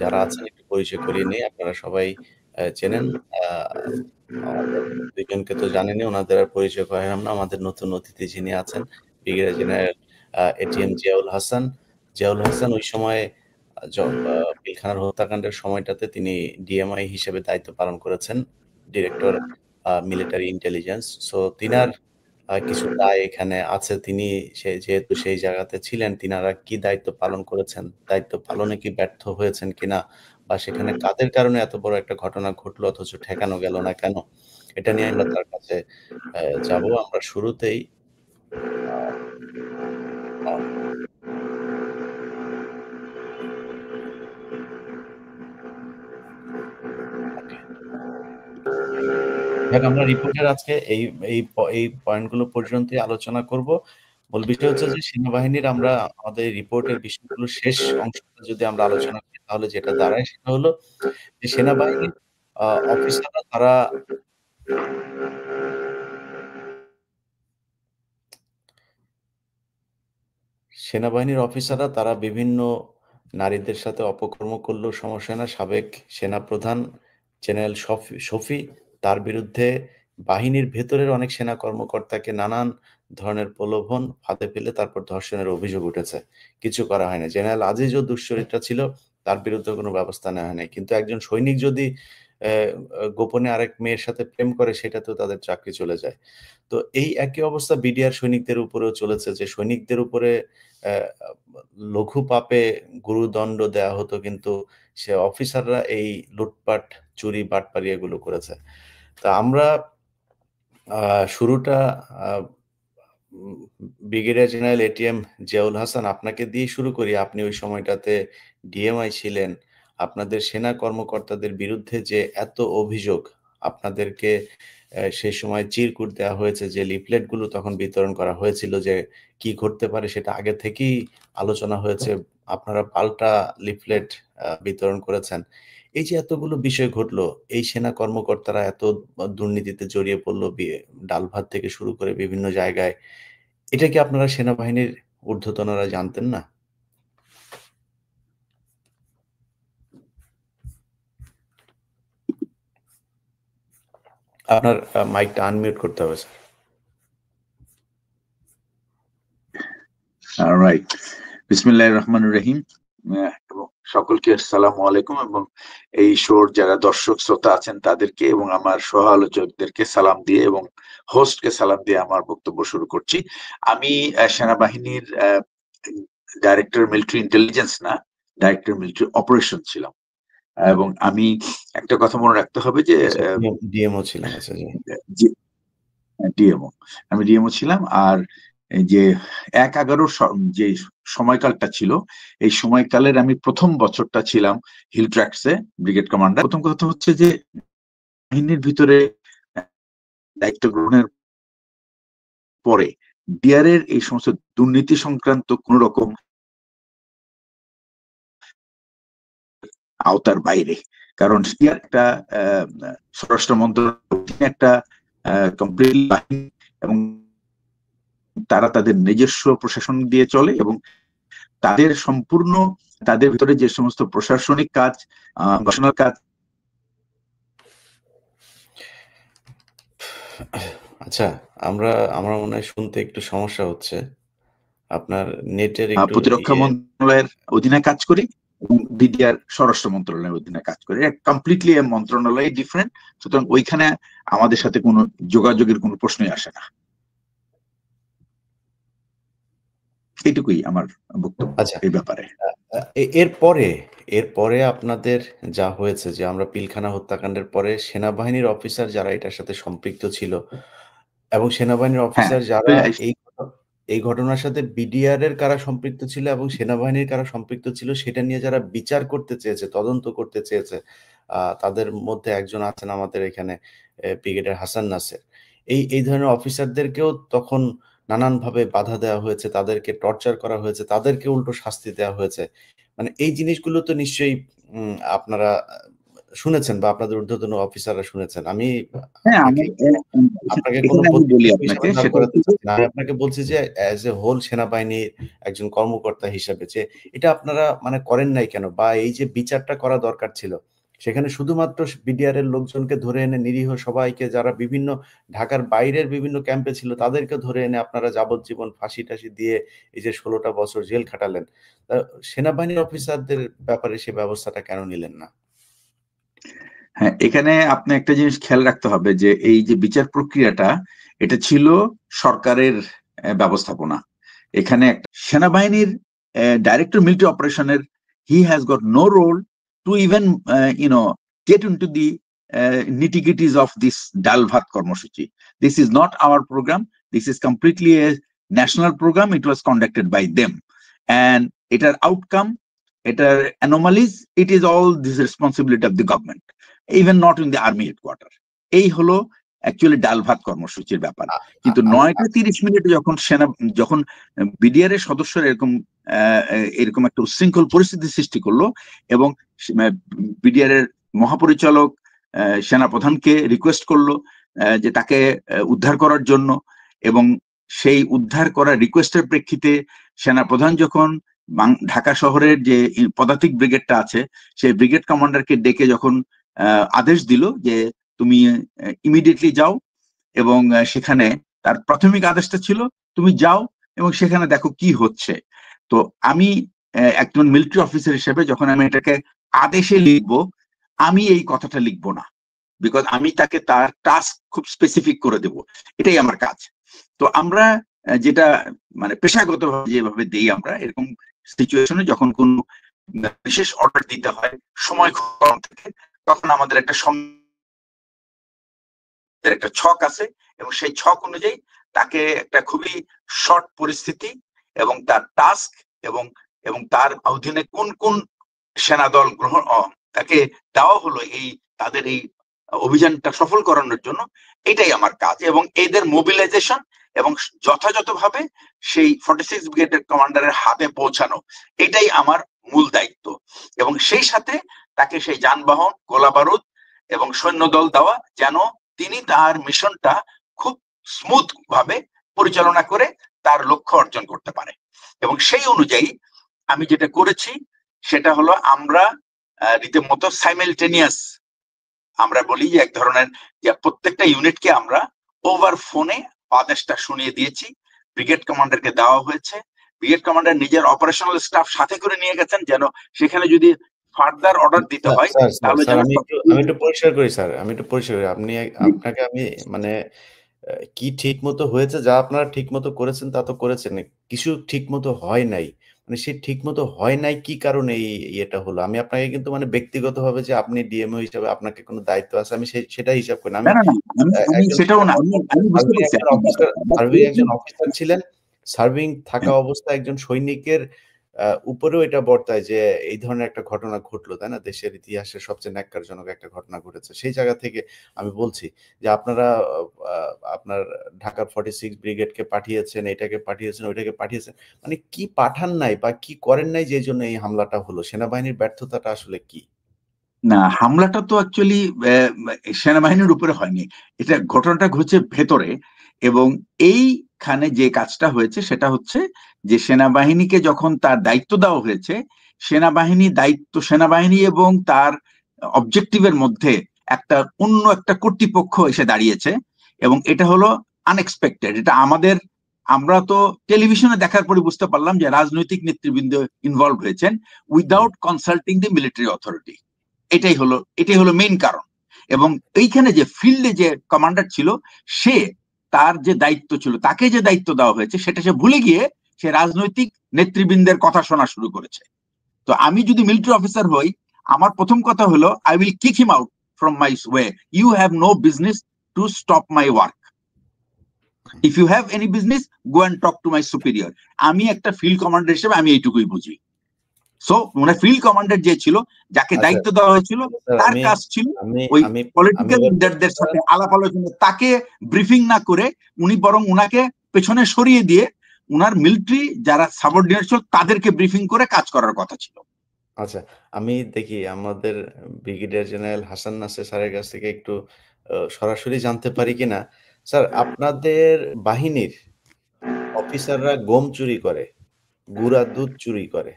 যারা আছেন একটু পরিচয় করিয়ে নেই। আপনারা সবাই চেনেন। আমাদের ২ জনকে তো জানেনই, ওনাদের আর পরিচয় করালাম না। আমাদের নতুন অতিথি যিনি আছেন, brigadier general ATM Ziaul Hasan. Ziaul Hasan ওই সময় আ জ আ পিলখানার হত্যাকাণ্ডের সময়টাতে তিনি ডিএমআই হিসেবে দায়িত্ব পালন করেছেন। Director military intelligence. সো তিনার কিছু দায় এখানে আছে। তিনি যেহেতু সেই জায়গাতে ছিলেন, তিনারা কি দায়িত্ব পালন করেছেন, দায়িত্ব পালনে কি ব্যর্থ হয়েছেন কিনা, বা সেখানে কাদের কারণে এত বড় একটা ঘটনা ঘটলো অথচ ঠেকানো গেল না কেন? এটা নিয়ে আমরা তার কাছে যাবো। আমরা শুরুতেই আ আ ওকে। যাক, আমরা রিপোর্টের আজকে এই পয়েন্টগুলো পর্যন্তই আলোচনা করব। মূল বিষয় হচ্ছে যে সেনাবাহিনীর আমরা আমাদের রিপোর্টের বিষয়গুলো শেষ অংশটা যদি আমরা আলোচনা করি তাহলে যেটা দাঁড়ায় সেটা হলো যে সেনাবাহিনীর আ অফিসাররা তারা তারা বিভিন্ন নারীদের সাথে অপকর্ম করলেও সমস্যা না। সাবেক সেনাপ্রধান জেনারেল শফি তার বিরুদ্ধে বাহিনীর ভেতরের অনেক সেনা কর্মকর্তাকে নানান ধরনের প্রলোভন ফাঁদে ফেলে তারপর ধর্ষণের অভিযোগ উঠেছে। কিছু করা হয়নি। জেনারেল আজিজও দুশ্চরিত্রা ছিল। তার বিরুদ্ধে কোনো ব্যবস্থা নেওয়া হয়নি। কিন্তু একজন সৈনিক যদি অ্যা গোপনে আরেক মেয়ের সাথে প্রেম করে সেটাতেও তাদের চাকরি চলে যায়। তো এই একই অবস্থা বিডিআর সৈনিকদের উপরেও চলেছে, যে সৈনিকদের উপরে অ্যা লঘু পাপে গুরুদণ্ড দেয়া হতো, কিন্তু সে অফিসাররা এই লুটপাট, চুরি, বাটপারি এগুলো করেছে। তা আমরা আ শুরুটা আ উম brigadier general ATM Ziaul Hasan আপনাকে দিয়েই শুরু করি। আপনি ওই সময়টাতে ডিএমআই ছিলেন। আপনাদের সেনা কর্মকর্তাদের বিরুদ্ধে যে এত অভিযোগ, আপনাদেরকে সেই সময় চিরকুট দেওয়া হয়েছে, যে লিফলেটগুলো তখন বিতরণ করা হয়েছিল যে কি ঘটতে পারে সেটা আগে থেকেই আলোচনা হয়েছে। আপনারা পাল্টা লিফলেট বিতরণ করেছেন। এই যে এতগুলো বিষয় ঘটলো, এই সেনা কর্মকর্তারা এত দুর্নীতিতে জড়িয়ে পড়ল, ডাল ভাত থেকে শুরু করে বিভিন্ন জায়গায়। এটা কি আপনারা সেনাবাহিনীর ঊর্ধ্বতনরা জানতেন না? আপনার মাইকটা আনমিউট করতে হবে স্যার। রাইট। বিসমিল্লাহির রহমানির রহিম। এবং সকলকে আসসালামু আলাইকুম, এবং এই শোর যারা দর্শক শ্রোতা আছেন তাদেরকে এবং আমার সহ আলোচকদেরকে সালাম দিয়ে এবং হোস্টকে সালাম দিয়ে আমার বক্তব্য শুরু করছি। আমি সেনাবাহিনীর ডাইরেক্টর মিলিটারি ইন্টেলিজেন্স না, ডাইরেক্টর মিলিটারি অপারেশন ছিলাম। এবং আমি একটা কথা মনে রাখতে হবে যে আচ্ছা, ডিএমও ছিলেন। আচ্ছা জি। ডিএমও, আমি ডিএমও ছিলাম। আর এই যে ১/১১ যে সময়কালটা ছিল, এই সময়কালের আমি প্রথম বছরটা ছিলাম হিল ট্র্যাক্টসে ব্রিগেড কমান্ডার। প্রথম কথা হচ্ছে যে বাহিনীর ভিতরে দায়িত্ব গ্রহণের পরে ডিআর এর এই সমস্ত দুর্নীতি সংক্রান্ত কোন রকম আওতার বাইরে, কারণ ডিআর একটা স্বরাষ্ট্র মন্ত্রণালয় একটা কমপ্লিট বাহিনী, এবং তারা তাদের নিজস্ব প্রশাসন দিয়ে চলে, এবং তাদের সম্পূর্ণ তাদের ভিতরে যে সমস্ত প্রশাসনিক কাজ, গবেষণার কাজ। আচ্ছা, আমার মনে হয় শুনতে একটু সমস্যা হচ্ছে। আপনার নেটের একটু প্রতিরক্ষা মন্ত্রণালয়ের অধীনে কাজ করি এবং বিডিআর স্বরাষ্ট্র মন্ত্রণালয়ের অধীনে কাজ করি। কমপ্লিটলি মন্ত্রণালয় ডিফারেন্ট, সুতরাং ওইখানে আমাদের সাথে কোনো যোগাযোগের কোনো প্রশ্নই আসে না। এইটুকুই আমার বক্তব্য আচ্ছা। এই ব্যাপারে। এরপরে আপনাদের যা হয়েছে, যে আমরা পিলখানা হত্যাকাণ্ডের পরে সেনাবাহিনীর অফিসার যারা এটার সাথে সম্পৃক্ত ছিল, এবং সেনাবাহিনীর হ্যাঁ, অফিসার যারা এই ঘটনার সাথে বিডিআর এর কারা সম্পৃক্ত ছিল এবং সেনাবাহিনীর কারা সম্পৃক্ত ছিল সেটা নিয়ে যারা বিচার করতে চেয়েছে, তদন্ত করতে চেয়েছে, তাদের মধ্যে একজন আছেন আমাদের এখানে ব্রিগেডিয়ার হাসান নাসের। এই ধরনের অফিসারদেরকেও তখন নানানভাবে বাধা দেওয়া হয়েছে, তাদেরকে টর্চার করা হয়েছে, তাদেরকে উল্টো শাস্তি দেওয়া হয়েছে। মানে এই জিনিসগুলো তো নিশ্চয়ই আপনারা শুনেছেন বা আপনাদের ঊর্ধ্বতন অফিসাররা শুনেছেন। আমি হ্যাঁ, আপনাকে কোনো এখানে আমি বলি আপনাকে, দাঁড় সেটা করাতে হচ্ছে চাচ্ছি না। আমি আপনাকে বলছি যে অ্যাজ এ হোল সেনাবাহিনীর একজন কর্মকর্তা হিসেবে যে এটা আপনারা মানে করেন নাই কেন? বা এই যে বিচারটা করা দরকার ছিল, সেখানে শুধুমাত্র বিডিআর এর লোকজনকে ধরে এনে নিরীহ সবাইকে যারা বিভিন্ন ঢাকার বাইরের বিভিন্ন ক্যাম্পে ছিল তাদেরকে ধরে এনে আপনারা যাবজ্জীবন ফাঁসি-টাসি দিয়ে এই যে ১৬ টা বছর জেল খাটালেন। সেনাবাহিনীর অফিসারদের ব্যাপারে সে ব্যবস্থাটা কেন নিলেন না? হ্যাঁ, এখানে আপনি একটা জিনিস খেয়াল রাখতে হবে যে এই যে বিচার প্রক্রিয়াটা, এটা ছিল সরকারের ব্যবস্থাপনা। এখানে একটা সেনাবাহিনীর ডাইরেক্টর মিলিটারি অপারেশনের, he has got no role to even get into the nitty-gritties of this ডাল ভাত কর্মসূচি। This is not our program. This is completely a national program. It was conducted by them. And এটার outcome, এটার anomalies, it is all this responsibility of the government. Even not in the army headquarter. এই হলো actually ডাল ভাত কর্মসূচির ব্যাপার। কিন্তু 9:30 যখন বিডিআর এর সদস্যরা এরকম একটা উচ্ছৃঙ্খল পরিস্থিতি সৃষ্টি করলো এবং বিডিআর এর মহাপরিচালক সেনাপ্রধানকে রিকোয়েস্ট করলো যে তাকে উদ্ধার করার জন্য, এবং সেই উদ্ধার করা রিকোয়েস্টের প্রেক্ষিতে সেনাপ্রধান যখন ঢাকা শহরের যে পদাতিক ব্রিগেডটা আছে সেই ব্রিগেড কমান্ডারকে ডেকে যখন আদেশ দিল যে তুমি ইমিডিয়েটলি যাও, এবং সেখানে তার প্রাথমিক আদেশটা ছিল তুমি যাও এবং সেখানে দেখো কি হচ্ছে। তো আমি একজন মিলিটারি অফিসার হিসেবে যখন আমি এটাকে আদেশে লিখবো, আমি এই কথাটা লিখবো না, বিকজ আমি তাকে তার টাস্ক খুব স্পেসিফিক করে দেব, এটাই আমার কাজ। তো আমরা যেটা মানে পেশাগতভাবে যেভাবে দেই, আমরা এরকম সিচুয়েশনে যখন কোন বিশেষ অর্ডার দিতে হয়, সময় কম থাকে, তখন আমাদের একটা ছক আছে এবং সেই ছক অনুযায়ী তাকে একটা খুবই শর্ট পরিস্থিতি এবং তার টাস্ক এবং তার অধীনে কোন কোন সেনাদল তাকে দেওয়া হলো তাদের এই অভিযানটা সফল করানোর জন্য, এটাই আমার কাজ। এবং এদের মোবিলাইজেশন এবং যথাযথভাবে সেই 46 ব্রিগেডের কমান্ডারের হাতে পৌঁছানো, এটাই আমার মূল দায়িত্ব। এবং সেই সাথে তাকে সেই যানবাহন, গোলাবারুদ এবং সৈন্যদল দেওয়া, যেন তিনি তার মিশনটা খুব স্মুথ ভাবে পরিচালনা করে তার লক্ষ্য অর্জন করতে পারে। এবং সেই অনুযায়ী আমি যেটা করেছি সেটা হলো, আমরা রীতিমতো সাইমেলটেনিয়াস, আমরা বলি যে এক ধরনের, যে প্রত্যেকটা ইউনিটকে আমরা ওভার ফোনে আদেশটা শুনিয়ে দিয়েছি, ব্রিগেড কমান্ডারকে দেওয়া হয়েছে। ব্রিগেড কমান্ডার নিজের অপারেশনাল স্টাফ সাথে করে নিয়ে গেছেন, যেন সেখানে যদি ফার্দার অর্ডার দিতে হয় তাহলে আমি একটু পরিষ্কার করি স্যার, আপনাকে আমি মানে কি ঠিক মতো হয়েছে, যা আপনারা ঠিক মতো করেছেন তা তো করেছেন, কিছু ঠিক মতো হয় নাই, মানে সে ঠিক মতো হয় নাই কি কারণে এই ইয়েটা হলো। আমি আপনাকে কিন্তু মানে ব্যক্তিগতভাবে যে আপনি ডিএমও হিসাবে আপনাকে কোনো দায়িত্ব আছে আমি সেটা হিসাব করি না। আমি সেটাও না, আমি বুঝতে পারছি একজন অফিসার ছিলেন, সার্ভিং থাকা অবস্থায় একজন সৈনিকের উপরেও এটা বর্তায় যে এই ধরনের একটা ঘটনা ঘটলো, তাই না? দেশের ইতিহাসে সবচেয়ে ন্যাক্কারজনক একটা ঘটনা ঘটেছে। সেই জায়গা থেকে আমি বলছি যে আপনারা আপনার ঢাকার 46 ব্রিগেডকে পাঠিয়েছেন, এটাকে পাঠিয়েছেন, ওইটাকে পাঠিয়েছেন। মানে কি পাঠান নাই বা কি করেন নাই যে জন্য এই হামলাটা হলো? সেনাবাহিনীর ব্যর্থতাটা আসলে কি? না, হামলাটা তো অ্যাকচুয়ালি সেনাবাহিনীর উপরে হয়নি, এটা ঘটনাটা ঘটেছে ভেতরে। এবং এইখানে যে কাজটা হয়েছে সেটা হচ্ছে যে সেনাবাহিনীকে যখন তার দায়িত্ব দেওয়া হয়েছে, সেনাবাহিনী এবং তার অবজেক্টিভের মধ্যে অন্য একটা কর্তৃপক্ষ এসে দাঁড়িয়েছে, এবং এটা হলো আনএক্সপেক্টেড। এটা আমরা তো টেলিভিশনে দেখার পরে বুঝতে পারলাম যে রাজনৈতিক নেতৃবৃন্দ ইনভলভ হয়েছেন উইদাউট কনসাল্টিং দি মিলিটারি অথরিটি। এটাই হলো মেইন কারণ। এবং এইখানে যে ফিল্ডে যে কমান্ডার ছিল, সে তার যে দায়িত্ব ছিল, তাকে যে দায়িত্ব দেওয়া হয়েছে সেটা সে ভুলে গিয়ে সে রাজনৈতিক নেতৃবৃন্দের কথা শোনা শুরু করেছে। তো আমি যদি মিলিটারি অফিসার হই, আমার প্রথম কথা হলো, I will kick him out from my way. You have no business to stop my work. If you have any business, go and talk to my superior. আমি একটা ফিল্ড কমান্ডার হিসেবে আমি এইটুকুই বুঝি। সো মানে ফিল্ড কমান্ডার যে ছিল, যাকে দায়িত্ব দেওয়া হয়েছিল, তার কাজ ছিল ওই পলিটিক্যাল লিডারদের সাথে আলাপ আলোচনা, তাকে ব্রিফিং না করে উনি বরং উনাকে পেছনে সরিয়ে দিয়ে উনার মিলিটারি যারা সাবঅর্ডিনেট ছিল তাদেরকে ব্রিফিং করে কাজ করার কথা ছিল। আচ্ছা, আমি দেখি আমাদের ব্রিগেডিয়ার জেনারেল হাসান নাসের স্যারের কাছ থেকে একটু সরাসরি জানতে পারি কিনা। স্যার, আপনাদের বাহিনীর অফিসাররা গম চুরি করে, গুঁড়া দুধ চুরি করে।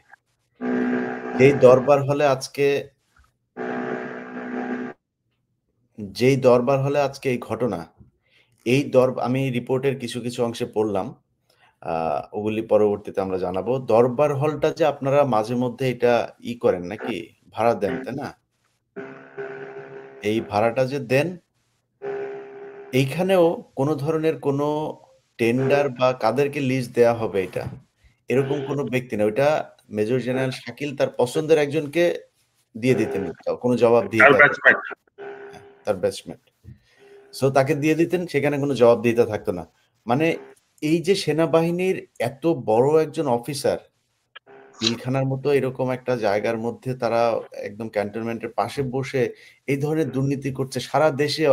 যেই দরবার হলে আজকে এই ঘটনা, আমি রিপোর্টের কিছু, কিছু অংশে পড়লাম। ওগুলি পরবর্তীতে আমরা জানাবো। দরবার হলটা যে আপনারা মাঝে মধ্যে এটা করেন নাকি? ভাড়া দেন, তাই না? এই ভাড়াটা যে দেন, এইখানেও কোনো ধরনের কোনো টেন্ডার বা কাদেরকে লিজ দেয়া হবে এটা, এরকম কোনো ব্যক্তি না। ওইটা মেজর জেনারেল শাকিল তার পছন্দের একজনকে দিয়ে দিতেন। কোনো জবাবদিহিতা থাকতো না। হ্যাঁ, তার ব্যাচমেট। সো তাকে দিয়ে দিতেন, সেখানে কোনো জবাবদিহিতা থাকতো না। মানে এই যে সেনাবাহিনীর এত বড় একজন অফিসার, পিলখানার মতো এরকম একটা জায়গার মধ্যে তারা একদম ক্যান্টনমেন্টের পাশে বসে এই ধরনের দুর্নীতি করছে। সারা দেশে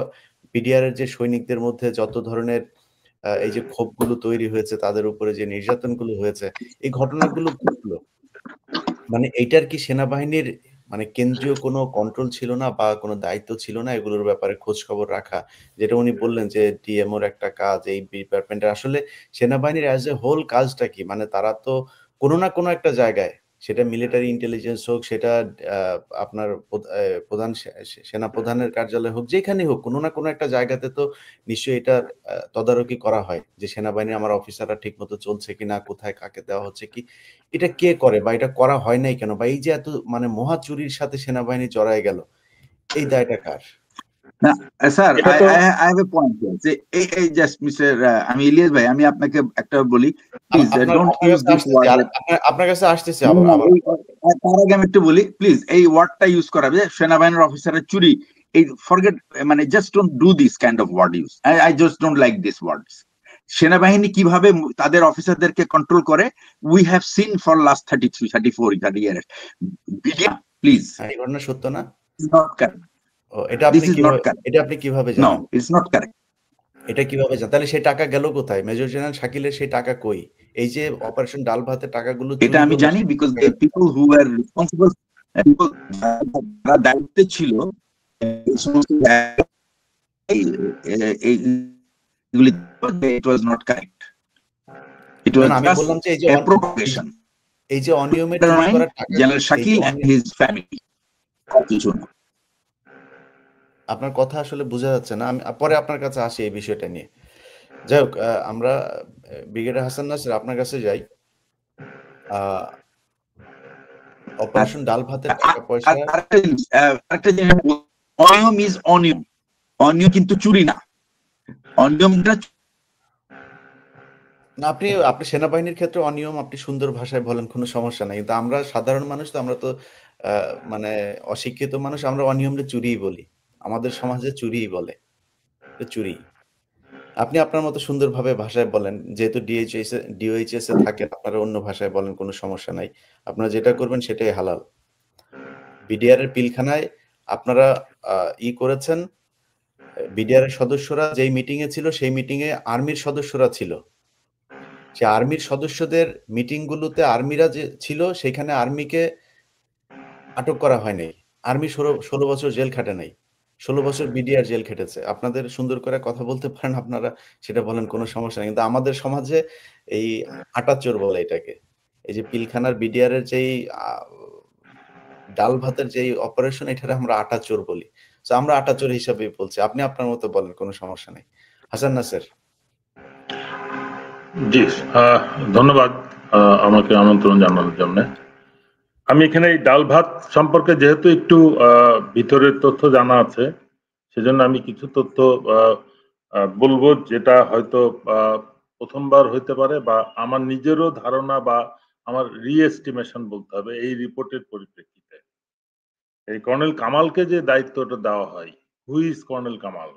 বিডিআর এর যে সৈনিকদের মধ্যে যত ধরনের এই যে ক্ষোভগুলো তৈরি হয়েছে, তাদের উপরে যে নির্যাতনগুলো হয়েছে, এই ঘটনাগুলো ঘটলো। মানে এইটার কি সেনাবাহিনীর মানে কেন্দ্রীয় কোনো কন্ট্রোল ছিল না বা কোনো দায়িত্ব ছিল না এগুলোর ব্যাপারে খোঁজ খবর রাখা? যেটা উনি বললেন যে ডিএমওর একটা কাজ, এই ডিপার্টমেন্টের আসলে সেনাবাহিনীর অ্যাজ এ হোল কাজটা কি? মানে তারা তো কোনো না কোনো একটা জায়গায়, সেটা মিলিটারি ইন্টেলিজেন্স হোক, সেটা আ আপনার প্রধান সেনাপ্রধানের কার্যালয় হোক, যেখানেই হোক, কোনো না কোনো একটা জায়গাতে তো নিশ্চয়ই এটার তদারকি করা হয় যে সেনাবাহিনীর আমার অফিসাররা ঠিকমতো চলছে কিনা, কোথায় কাকে দেওয়া হচ্ছে কি, এটা কে করে বা এটা করা হয় নাই কেন? বা এই যে এত মানে মহা চুরির সাথে সেনাবাহিনী জড়ায় গেল, এই দায়টা কার? না স্যার, এটা আই তো I I have a point যে এই জাস্ট মিস্টার, আমি ইলিয়াস ভাই, আমি আপনাকে একটা বলি, প্লিজ আপনার ডোন্ট আপনার ইউজ কাছে দিস আসতেছি। ওয়ার্ড। আর আপনার কাছে আসতেছি না, আবার না, আবার। তার আগে আমি একটু বলি প্লিজ, এই ওয়ার্ডটা ইউজ করা যে সেনাবাহিনীর অফিসারের চুরি, এই ফরগেট, মানে just don't do this kind of word use. I just don't like this words. সেনাবাহিনী কিভাবে তাদের অফিসারদেরকে কন্ট্রোল করে, we have seen for last 33, 34, 30 years. Please, হ্যাঁ, এই ঘটনা সত্য না? Not correct. ও, এটা দিস আপনি ইজ নট কিভাবে কারেক্ট। এটা আপনি কিভাবে নো, জানেন? It's not correct. এটা কিভাবে জানেন? তাহলে সেই টাকা গেল কোথায়? মেজর জেনারেল শাকিলের সেই টাকা কই? এই যে অপারেশন ডাল ভাতের টাকাগুলো এটা চুরি আমি হলো, জানি, সেই বিকজ টাকা the people who R responsible, যারা দায়িত্বে ছিল, এই সমস্ত এইগুলি, ইট ওয়াজ নট কারেক্ট, ইট না, ওয়াজ না, আমি জাস্ট বললাম যে অ্যাপ্রোপ্রিয়েশন এই যে অনিয়মের চুরি করা টাকাগুলো, জেনারেল এই যে শাকিল এন্ড হিজ ফ্যামিলি, কিছু না। আপনার কথা আসলে বোঝা যাচ্ছে না। আমি পরে আপনার কাছে আসি এই বিষয়টা নিয়ে। যাই হোক, আমরা ব্রিগেডিয়ার হাসান নাসির আপনার কাছে যাই। আ অপারেশন ডাল ভাতের টাকা পয়সা। আরেকটা জিনিস, অনিয়ম ইজ অনিয়ম, অনিয়ম কিন্তু চুরি না, অনিয়মটা না, আপনি আপনি সেনাবাহিনীর ক্ষেত্রে অনিয়ম আপনি সুন্দর ভাষায় বলেন, কোনো সমস্যা নাই। কিন্তু আমরা সাধারণ মানুষ তো, আমরা তো মানে অশিক্ষিত মানুষ, আমরা অনিয়মটা চুরিই বলি। আমাদের সমাজে চুরিই বলে। এটা চুরি। আপনি আপনার মতো সুন্দরভাবে ভাষায় বলেন। যেহেতু ডিওএইচএস এ থাকেন, আপনারা অন্য ভাষায় বলেন, কোনো সমস্যা নাই। আপনারা যেটা করবেন সেটাই হালাল। বিডিআর এর পিলখানায় আপনারা আ করেছেন। বিডিআর এর সদস্যরা যেই মিটিং এ ছিল, সেই মিটিং এ আর্মির সদস্যরা ছিল। সে আর্মির সদস্যদের মিটিং গুলোতে আর্মিরা যে ছিল, সেখানে আর্মিকে আটক করা হয় নাই। আর্মি ১৬ বছর জেল খাটে নাই। ১৬ বছর বিডিআর জেল খেটেছে। আপনাদের সুন্দর করে কথা বলতে পারেন আপনারা, সেটা বলেন, কোনো সমস্যা নাই। কিন্তু আমাদের সমাজে এই আটা চোর বলে এটাকে। এই যে পিলখানার বিডিআর এর যেই আ ডাল ভাতের যেই অপারেশন, এটারে আমরা আটা চোর বলি। সো আমরা আটা চোর হিসাবেই বলছি। আপনি আপনার মতো বলেন, কোনো সমস্যা নাই। হাসান নাসের। জি, ধন্যবাদ আমাকে আমন্ত্রণ জানানোর জন্য। আমি এখানে এই ডাল ভাত সম্পর্কে যেহেতু একটু ভিতরের তথ্য জানা আছে, সেজন্য আমি কিছু তথ্য বলবো, যেটা হয়তো প্রথমবার হইতে পারে, বা আমার নিজেরও ধারণা, বা আমার রিএস্টিমেশন বলতে হবে এই রিপোর্টের পরিপ্রেক্ষিতে। এই কর্নেল কামালকে যে দায়িত্বটা দেওয়া হয়, হু ইজ কর্নেল কামাল,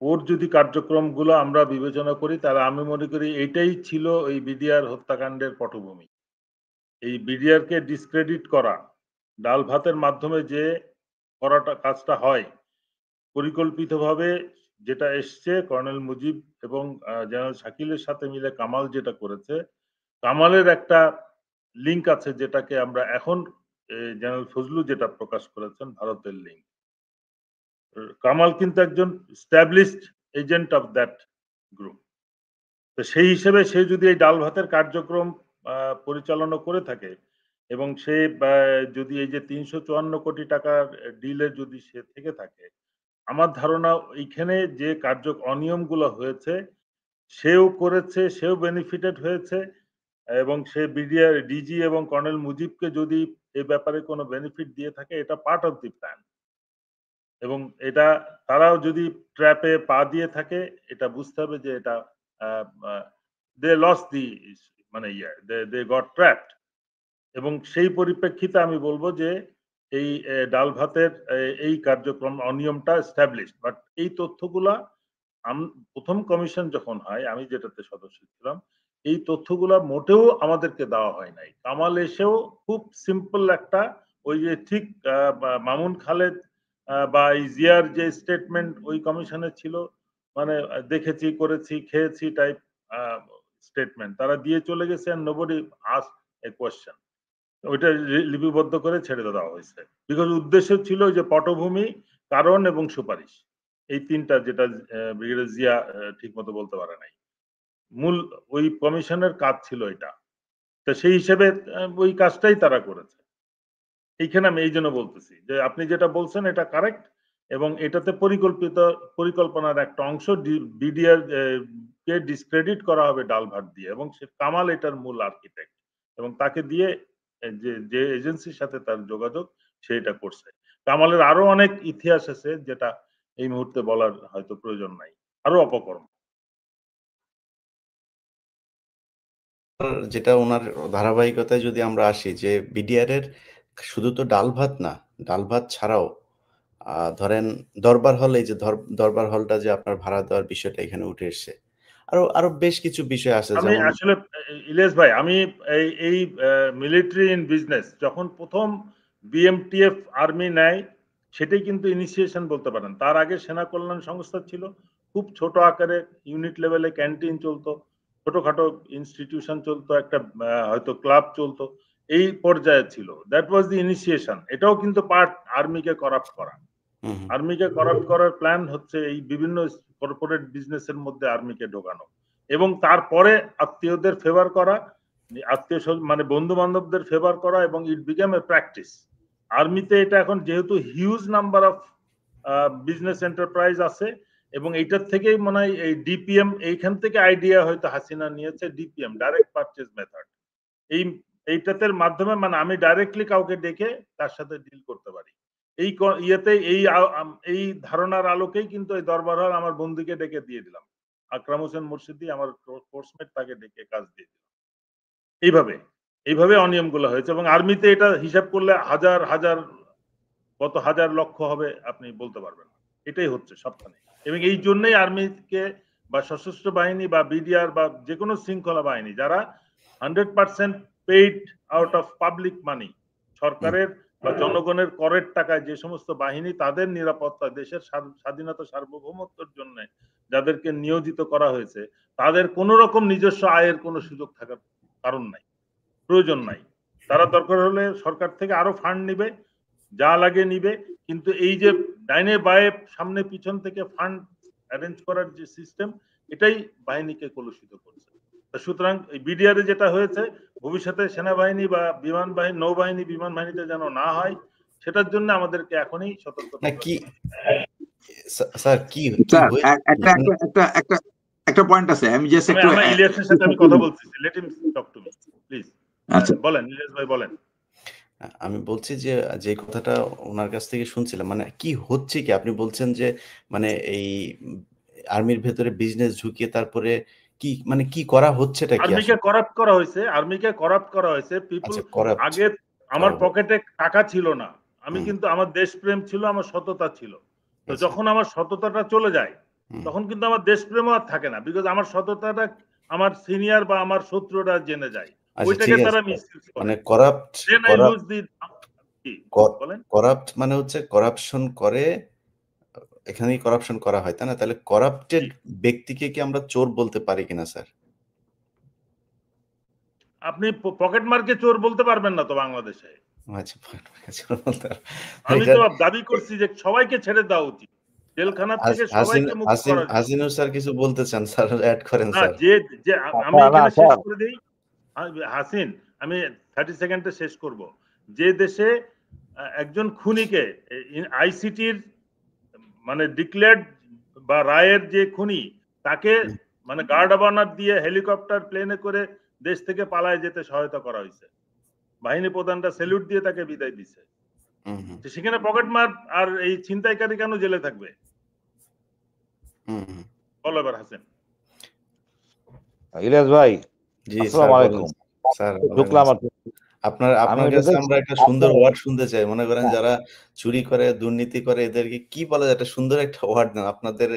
ওর যদি কার্যক্রমগুলো আমরা বিবেচনা করি, তাহলে আমি মনে করি এটাই ছিল এই বিডিআর হত্যাকাণ্ডের পটভূমি। এই বিডিআর কে ডিসক্রেডিট করা, ডাল ভাতের মাধ্যমে যে কাজটা হয় পরিকল্পিতভাবে, যেটা এসছে কর্নেল মুজিব এবং জেনারেল শাকিলের সাথে মিলে কামাল যেটা করেছে, কামালের একটা লিঙ্ক আছে, যেটাকে আমরা এখন জেনারেল ফজলু যেটা প্রকাশ করেছেন ভারতের লিঙ্ক, কামাল কিন্তু একজন established agent of that group. তো সেই হিসেবে সে যদি এই ডাল ভাতের কার্যক্রম পরিচালনা করে থাকে এবং সে যদি এই যে 354 কোটি টাকার ডিলে যদি সে থেকে থাকে, আমার ধারণা এইখানে যে অনিয়মগুলো হয়েছে সেও করেছে, সেও বেনিফিটেড হয়েছে এবং সে বিডিআর ডিজি এবং কর্নেল মুজিবকে যদি এ ব্যাপারে কোনো বেনিফিট দিয়ে থাকে, এটা পার্ট অফ দি প্ল্যান। এবং এটা তারাও যদি ট্র্যাপে পা দিয়ে থাকে, এটা বুঝতে হবে যে এটা দে লস দি মানে দে গট ট্র্যাপড। এবং সেই পরিপ্রেক্ষিতে আমি বলবো যে এই ডাল ভাতের এই কার্যক্রম অনিয়মটা এস্টাবলিশড, বাট এই তথ্যগুলা প্রথম কমিশন যখন হয়, আমি যেটাতে সদস্য ছিলাম, এই তথ্যগুলা মোটেও আমাদেরকে দেওয়া হয় নাই। কামাল এসেও খুব সিম্পল একটা ওই যে ঠিক মামুন খালেদ বা জিয়ার যে স্টেটমেন্ট ওই কমিশনে ছিল, মানে দেখেছি, করেছি, খেয়েছি টাইপ স্টেটমেন্ট তারা দিয়ে চলে গেছে, and nobody asked a question। ওইটা লিপিবদ্ধ করে ছেড়ে দেওয়া হয়েছে, বিকজ উদ্দেশ্য ছিল যে পটভূমি, কারণ এবং সুপারিশ, এই তিনটা, যেটা ব্রিগেডিয়ার জিয়া ঠিক মতো বলতে পারে নাই। মূল ওই কমিশনের কাজ ছিল এটা। তো সেই হিসেবে ওই কাজটাই তারা করেছে। এইখানে আমি এই জন্য বলতেছি যে আপনি যেটা বলছেন এটা কারেক্ট, এবং এটাতে পরিকল্পনার একটা অংশ বিডিআর কে ডিসক্রেডিট করা হবে ডাল ভাত দিয়ে, এবং সে কামাল এটার মূল আর্কিটেক্ট, এবং তাকে দিয়ে যে এজেন্সির সাথে তার যোগাযোগ সেটা করছে। কামালের আরো অনেক ইতিহাস আছে যেটা এই মুহূর্তে বলার হয়তো প্রয়োজন নাই, আরো অপকর্ম। যেটা ওনার ধারাবাহিকতায় যদি আমরা আসি, যে বিডিআর এর শুধু তো ডাল ভাত না, ডাল ভাত ছাড়াও ধরেন দরবার হল, এই যে দরবার হলটা যে আপনার ভাড়া দেওয়ার বিষয়টা এখানে উঠে এসছে, আরো আরো বেশ কিছু বিষয় আছে। আমি যেমন আসলে ইলিয়াস ভাই, আমি এই মিলিটারি ইন বিজনেস যখন প্রথম বিএমটিএফ আর্মি নেয়, সেটাই কিন্তু ইনিশিয়েশন বলতে পারেন। তার আগে সেনা কল্যাণ সংস্থা ছিল, খুব ছোট আকারে ইউনিট লেভেলে ক্যান্টিন চলতো, ছোটখাটো ইনস্টিটিউশন চলতো, একটা হয়তো ক্লাব চলতো, এই পর্যায়ে ছিল। That was the initiation. এটাও কিন্তু পার্ট আর্মিকে করাপ্ট করা। আর্মিকে করাপ্ট করার প্ল্যান হচ্ছে এই বিভিন্ন কর্পোরেট বিজনেসের মধ্যে আর্মিকে ঢোকানো, এবং তারপরে আত্মীয়দের ফেভার করা, আত্মীয় মানে বন্ধু বান্ধবদের ফেভার করা, এবং ইট বিকাম এ প্র্যাকটিস। আর্মিতে এটা এখন যেহেতু huge number of business enterprise আছে, এবং এইটার থেকেই মনে হয় এই ডিপিএম, এইখান থেকে আইডিয়া হয়তো হাসিনা নিয়েছে, ডিপিএম, ডাইরেক্ট পারচেজ মেথড। এইটাতে মাধ্যমে মানে আমি ডাইরেক্টলি কাউকে ডেকে তার সাথে ডিল করতে পারি। এই ইয়েতে এই ধারণার আলোকেই কিন্তু এই দরবার হল আমার বন্ধুকে ডেকে দিয়ে দিলাম, আকরাম হোসেন মুর্শিদি আমার ফোর্সমেট, তাকে ডেকে কাজ দিয়ে দিলাম। এইভাবে অনিয়মগুলো হয়েছে, এবং আর্মিতে এটা হিসাব করলে হাজার হাজার, কত হাজার লক্ষ হবে আপনি বলতে পারবেন না। এটাই হচ্ছে সবখানে, এবং এই জন্যই আর্মিকে বা সশস্ত্র বাহিনী বা বিডিআর বা যে কোনো শৃঙ্খলা বাহিনী, যারা 100% পেইড আউট অফ পাবলিক মানি, সরকারের বা জনগণের করের টাকায় যে সমস্ত বাহিনী তাদের নিরাপত্তা, দেশের স্বাধীনতা সার্বভৌমত্বের জন্য যাদেরকে নিয়োজিত করা হয়েছে, তাদের কোন রকম নিজস্ব আয়ের কোনো সুযোগ থাকার কারণ নাই, প্রয়োজন নাই। তারা দরকার হলে সরকার থেকে আরো ফান্ড নিবে, যা লাগে নিবে, কিন্তু এই যে ডাইনে বায়ে সামনে পিছন থেকে ফান্ড অ্যারেঞ্জ করার যে সিস্টেম, এটাই বাহিনীকে কলুষিত করছে। সুতরাং বিডিআর এ যেটা হয়েছে, ভবিষ্যতে সেনাবাহিনী বা বিমান বাহিনী, নৌবাহিনী, বিমান বাহিনীতে যেন না হয়, সেটার জন্য আমাদেরকে এখনই সতর্ক থাকতে হবে। স্যার কি একটা পয়েন্ট আছে, আমি জাস্ট একটু ইলিয়াসের সাথে আমি কথা বলছি, let him talk to me please. আচ্ছা বলেন ইলিয়াস ভাই, বলেন। আমি বলছি যে যে কথাটা ওনার কাছ থেকে শুনছিলাম, মানে কি হচ্ছে কি, আপনি বলছেন যে মানে এই আর্মির ভেতরে বিজনেস ঢুকিয়ে তারপরে কি, মানে কি করা হচ্ছেটা কি? আর্মিকে করাপ্ট করা হয়েছে, আর্মিকে করাপ্ট করা হয়েছে। পিপল, আগে আমার পকেটে টাকা ছিল না, আমি কিন্তু আমার দেশপ্রেম ছিল, আমার সততা ছিল। তো যখন আমার সততাটা চলে যায়, তখন কিন্তু আমার দেশপ্রেমও আর থাকে না, বিকজ আমার সততাটা আমার সিনিয়র বা আমার শত্রুরা জেনে যায়, ওইটাকে তারা মিসইউজ করে। মানে করাপ্ট মানে হচ্ছে করাপশন করে, এখানেই করাপশন করা হয়, তাই না? তাহলে করাপ্টেড ব্যক্তিকে কি আমরা চোর বলতে পারি কিনা স্যার? আপনি পকেট মারকে চোর বলতে পারবেন না তো বাংলাদেশে। আচ্ছা, বলতে পারবো। আমি এটা তো দাবি করছি যে সবাইকে ছেড়ে দেওয়া উচিত, জেলখানা থেকে সবাইকে মুক্ত করা উচিত। হাসিনুর স্যার কিছু বলতে চান স্যার, অ্যাড করেন না, স্যার। যে আমি না এখানে শেষ স্যার, করে দিই। হাসিন, আমি 30 সেকেন্ডে শেষ করব। যে দেশে একজন খুনিকে আইসিটির মানে ডিক্লেয়ার্ড বা রায়ের যে খুনি, তাকে মানে গার্ড অব অনার দিয়ে হেলিকপ্টার প্লেনে করে দেশ থেকে পালায় যেতে সহায়তা করা হয়েছে। বাহিনী প্রধানরা স্যালুট দিয়ে তাকে বিদায় দিছে। সেখানে পকেটমার আর এই ছিনতাইকারী কেন জেলে থাকবে? বলো এবার হাসিন। ইলিয়াস ভাই, জি স্যার, আসসালামু আলাইকুম। স্যার ঢুকলাম আর আপনার আমি আপনার কাছে ওটাতে আমরা একটা সুন্দর ওয়ার্ড শুনতে চাই। মনে করেন যারা চুরি করে, দুর্নীতি করে, এদেরকে কি বলা যায়? একটা সুন্দর একটা ওয়ার্ড দেন। আপনাদের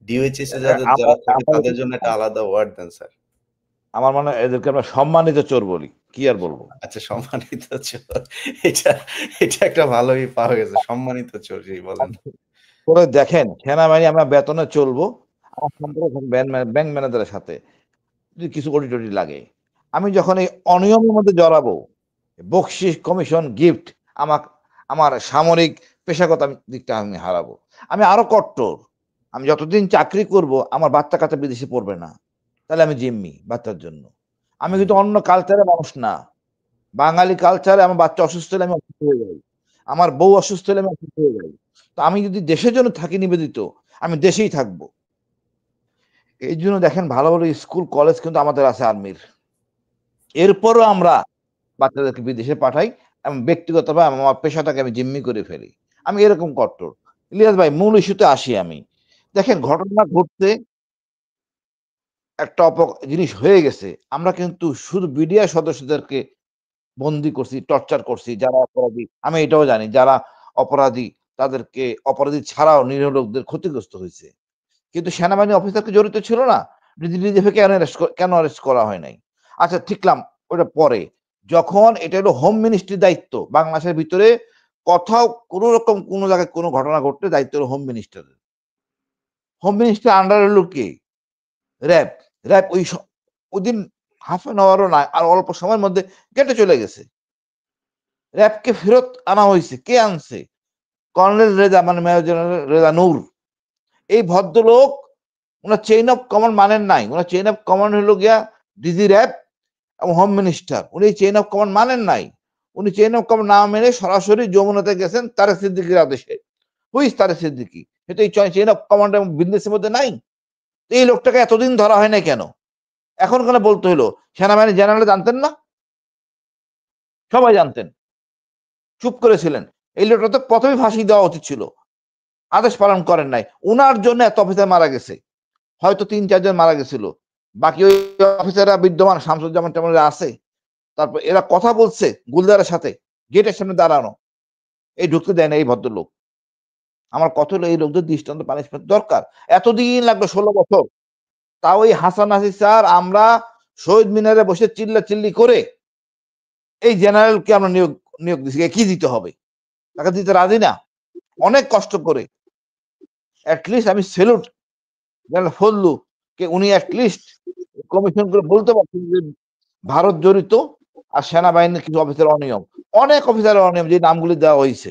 ডিওএইচএস এ যারা থাকে তাদের জন্য একটা আলাদা ওয়ার্ড দেন স্যার। আমার মনে হয় এদেরকে আমরা সম্মানিত চোর বলি, কি আর বলবো। আচ্ছা, সম্মানিত চোর, এটা এটা একটা ভালোই পাওয়া গেছে, সম্মানিত চোর। বলেন। করে দেখেন, সেনাবাহিনী আমরা বেতনে চলবো, আমার সম্পর্ক ব্যাংক ম্যানেজারের সাথে যদি কিছু কোটি টোটি লাগে, আমি যখন এই অনিয়মের মধ্যে জড়াবো, বকশিস, কমিশন, গিফট, আমার সামরিক পেশাগত দিকটা আমি হারাবো। আমি আরো কট্টর, আমি যতদিন চাকরি করব আমার বাচ্চা কাচ্চা বিদেশে পড়বে না, তাহলে আমি জিম্মি বাচ্চার জন্য। আমি কিন্তু অন্য কালচারের মানুষ না, বাঙালি কালচারে আমার বাচ্চা অসুস্থ হলে আমি অসুস্থ হয়ে যাই, আমার বউ অসুস্থ হলে আমি অসুস্থ হয়ে যাই। তো আমি যদি দেশের জন্য থাকি নিবেদিত, আমি দেশেই থাকবো। এই জন্য দেখেন, ভালো ভালো স্কুল কলেজ কিন্তু আমাদের আছে আর্মির, এরপরও আমরা বাচ্চাদেরকে বিদেশে পাঠাই এবং ব্যক্তিগতভাবে আমার পেশাটাকে আমি জিম্মি করে ফেলি। আমি এরকম কট্টর। ইলিয়াস ভাই, মূল ইস্যুতে আসি আমি। দেখেন, ঘটনা ঘটতে একটা জিনিস হয়ে গেছে। আমরা কিন্তু শুধু বিডিআর সদস্যদেরকে বন্দি করছি, টর্চার করছি, যারা অপরাধী। আমি এটাও জানি যারা অপরাধী তাদেরকে, অপরাধী ছাড়াও নিরীহ লোকদের ক্ষতিগ্রস্ত হয়েছে। কিন্তু সেনাবাহিনী অফিসারকে জড়িত ছিল না, ডিজিএফ কেন অ্যারেস্ট করা হয় নাই? আচ্ছা, ঠিকলাম, ওটা পরে। যখন এটা হলো হোম মিনিস্ট্রির দায়িত্ব, বাংলাদেশের ভিতরে কোথাও কোন রকম কোন জায়গায় কোনো ঘটনা ঘটলে দায়িত্ব হলো হোম মিনিস্টারের। হোম মিনিস্টার আন্ডার হলো কে? র্যাব। র্যাব ওই দিন হাফ অ্যান আওয়ারও না, আর অল্প সময়ের মধ্যে কেটে চলে গেছে। র্যাবকে ফেরত আনা হয়েছে। কে আনছে? কর্নেল রেজা, মানে মেজর জেনারেল রেজা নূর। এই ভদ্রলোক, ওনার চেইন অফ কমান্ড মানেন নাই। ওনার চেইন অফ কমান্ড হলো গিয়া ডিজি র্যাব এবং হোম মিনিস্টার। উনি চেইন অফ কমান্ড মানেন নাই। উনি চেইন অফ কমান্ড না মেনে সরাসরি যমুনাতে গেছেন তারেক সিদ্দিকীর আদেশে। হুইজ তারেক সিদ্দিকী? সেটা এই চেইন অফ কমান্ড এবং বিজনেসের মধ্যে নাই। এই লোকটাকে এতদিন ধরা হয় নাই কেন? এখন কেন বলতে হলো? সেনাবাহিনী জেনারেল জানতেন না? সবাই জানতেন, চুপ করেছিলেন। এই লোকটা তো প্রথমে ফাঁসি দেওয়া উচিত ছিল, আদেশ পালন করেন নাই। উনার জন্য এত অফিসার মারা গেছে, হয়তো ৩-৪ জন মারা গেছিল। বাকি ওই অফিসাররা বিদ্যমান, শামসুজ্জামান টামরা আছে। তারপর এরা কথা বলছে গুলদারের সাথে, গেটের সামনে দাঁড়ানো, এই ঢুকতে দেয় না এই ভদ্রলোক। আমার কথা হলো, এই লোকদের দৃষ্টান্ত পানিশমেন্ট দরকার। এতদিন লাগলো, ১৬ বছর। তাও ওই হাসান নাসির স্যার, আমরা শহীদ মিনারে বসে চিল্লাচিল্লি করে এই জেনারেলকে আমরা নিয়োগ দিচ্ছি, কি দিতে হবে? তাকে দিতে রাজি না, অনেক কষ্ট করে। অ্যাটলিস্ট আমি সেলুট জেনারেল ফজলু কে, উনি অ্যাটলিস্ট কমিশন করে বলতে পারছেন যে ভারত জড়িত আর সেনাবাহিনীর কিছু অফিসার অনিয়ম, অনেক অফিসারের অনিয়ম, যে নামগুলি দেওয়া হয়েছে।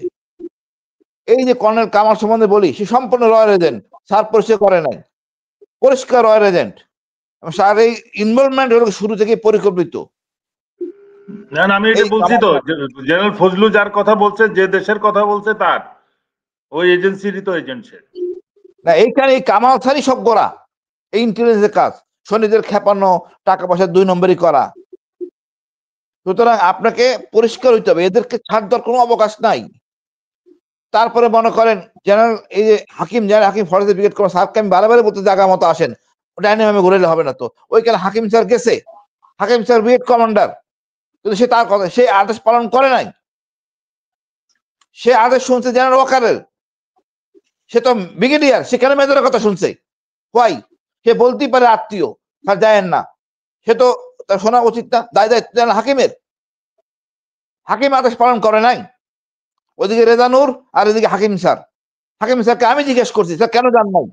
এই যে কর্নেল কামাল সম্বন্ধে বলি, সে সম্পূর্ণ রয়্যাল এজেন্ট, স্যার পরিচয় করে নাই, পরিষ্কার রয়্যাল এজেন্ট। স্যার এই ইনভলভমেন্ট হলো শুরু থেকে পরিকল্পিত। না, আমি এটা বলছি তো, জেনারেল ফজলু যার কথা বলছে, যে দেশের কথা বলছে, তার ওই এজেন্সিরই তো এজেন্ট সে। না, এইখানে এই কামাল স্যারই সব করা, এই ইন্টেলিজেন্সের কাজ, সৈনিকদের খেপানো, টাকা পয়সা ২ নম্বরই করা। সুতরাং আপনাকে পরিষ্কার হইতে হবে, এদেরকে ছাড় দেওয়ার কোনো অবকাশ নাই। তারপরে মনে করেন জেনারেল এই যে হাকিম, জেনারেল হাকিম ফরেস্ট ব্রিগেড করেন, স্যারকে আমি বারবার বলতে জায়গা মতো আসেন, ওটা আমি ঘুরাইলে হবে না। তো ওইখানে হাকিম স্যার গেছে, হাকিম স্যার ব্রিগেড কমান্ডার, কিন্তু সে তার কথা, সে আদেশ পালন করে নাই। সে আদেশ শুনছে জেনারেল ওয়াকারের, সে তো ব্রিগেডিয়ার, সে কেন মেজরের কথা শুনছে? হোয়াই? সে বলতেই পারে আত্মীয়, স্যার যায়েন না, সে তো তার শোনা উচিত না? দায়িত্ব জেনারেল হাকিমের। হাকিম আদেশ পালন করে নাই। ওইদিকে রেজানুর আর এদিকে হাকিম স্যার। হাকিম স্যারকে আমি জিজ্ঞেস করছি, স্যার কেন যান নাই?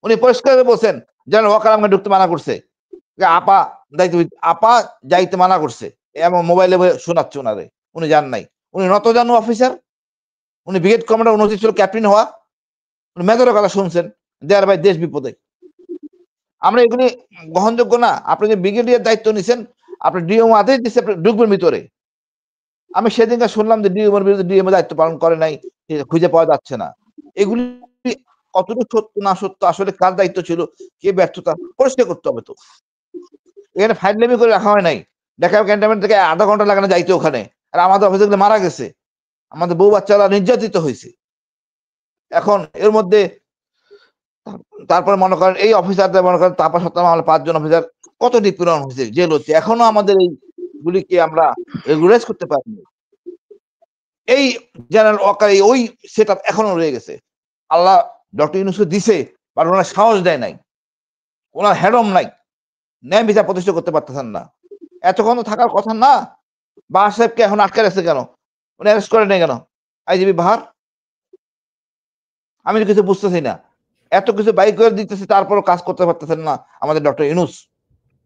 উনি পরিষ্কার বলছেন, জেনারেল ওয়াকার আমাকে ঢুকতে মানা করছে, আপা যাইতে মানা করছে, এমন মোবাইলে শোনাচ্ছে ওনারে, উনি যান নাই। উনি নতজানু অফিসার, উনি ব্রিগেড কমান্ডার, উনি ছিল ক্যাপ্টেন হওয়া, উনি মেজরের কথা শুনছেন, দেয়ার ভাই দেশ বিপদে। আমরা এগুলি গ্রহণযোগ্য না। আপনি যে ব্রিগেডিয়ার দায়িত্ব নিছেন, আপনি ডিএম আদেশ দিচ্ছে, আপনি ঢুকবেন ভিতরে। আমি সেদিনকে শুনলাম যে ডিএমের বিরুদ্ধে ডিএম দায়িত্ব পালন করে নাই, খুঁজে পাওয়া যাচ্ছে না। এগুলি কতটুকু সত্য না সত্য, আসলে কার দায়িত্ব ছিল, কে ব্যর্থতা, পরিষ্কার করতে হবে তো। এখানে ফাইল করে রাখা হয় নাই। ঢাকা ক্যান্টনমেন্ট থেকে আধা ঘন্টা লাগানো যাইতে ওখানে, আর আমাদের অফিসে মারা গেছে, আমাদের বউ বাচ্চারা নির্যাতিত হয়েছে। এখন এর মধ্যে তারপরে মনে করেন এই অফিসারদের মনে করেন তারপর সত্য মামলা 5 জন অফিসার কত নিপীড়ন হয়েছে, জেল হচ্ছে, এখনো আমাদের এইগুলিকে আমরা রেগুলাইজ করতে পারিনি। এই জেনারেল ওয়াকার ওই সেট আপ এখনো রয়ে গেছে। আল্লাহ ডক্টর ইউনূসকে দিছে, বাট ওনার সাহস দেয় নাই, ওনার হেডম নাই, ন্যায় বিচার প্রতিষ্ঠা করতে পারতেছেন না। এতক্ষণ তো থাকার কথা না। বাহার সাহেবকে এখন আটকে রাখছে কেন, উনি অ্যারেস্ট করে নেই কেন আইজিবি বাহার? আমি তো কিছু বুঝতেছি না। এত কিছু বাইক করে দিতেছে, তারপরও কাজ করতে পারতেছেন না আমাদের ডক্টর ইউনূস।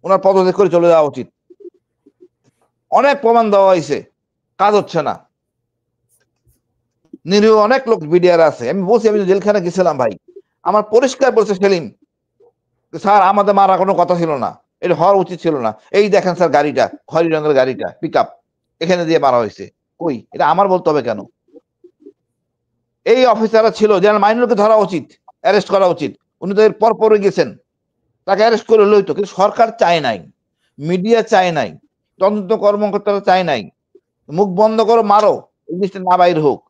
ওনার পদত্যাগ করে চলে যাওয়া উচিত। অনেক প্রমাণ দেওয়া হয়েছে, কাজ হচ্ছে না। নিরীহ অনেক লোক বিডিআর আছে। আমি বলছি, আমি জেলখানে গেছিলাম ভাই, আমার পরিষ্কার বলছে সেলিম, স্যার আমাদের মারা কোনো কথা ছিল না, এটা হওয়ার উচিত ছিল না। এই দেখেন স্যার গাড়িটা, খয়েরি রঙের গাড়িটা, পিক আপ, এখানে দিয়ে মারা হয়েছে। কই, এটা আমার বলতে হবে কেন? এই অফিসাররা ছিল, যেন মাইনুরকে ধরা উচিত, অ্যারেস্ট করা উচিত। উনি তো এর পরে গেছেন, তাকে অ্যারেস্ট করে লইতো, কিন্তু সরকার চায় নাই, মিডিয়া চায় নাই, তদন্ত কর্মকর্তারা চায় নাই। মুখ বন্ধ করো, মারো, এই জিনিসটা না বাইর হোক।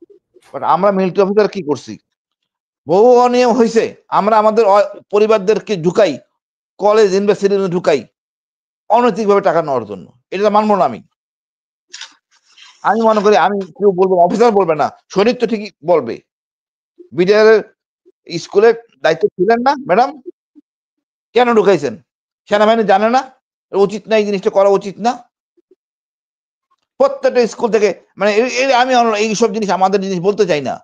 বাট আমরা মিলিটারি অফিসার কি করছি? বহু অনিয়ম হয়েছে। আমরা আমাদের পরিবারদেরকে ঢুকাই, কলেজ ইউনিভার্সিটি ঢুকাই অনৈতিকভাবে টাকা নেওয়ার জন্য। এটা মানবো না। আমি মনে করি, আমি কেউ বলবো, অফিসার বলবে না, সৈনিক তো ঠিকই বলবে। বিডিআর স্কুলের দায়িত্ব ছিলেন না ম্যাডাম, কেন ঢুকাইছেন? সেনাবাহিনী জানে না উচিত না, এই জিনিসটা করা উচিত না? প্রত্যেকটা স্কুল থেকে, মানে আমি এইসব জিনিস আমাদের জিনিস বলতে চাই না,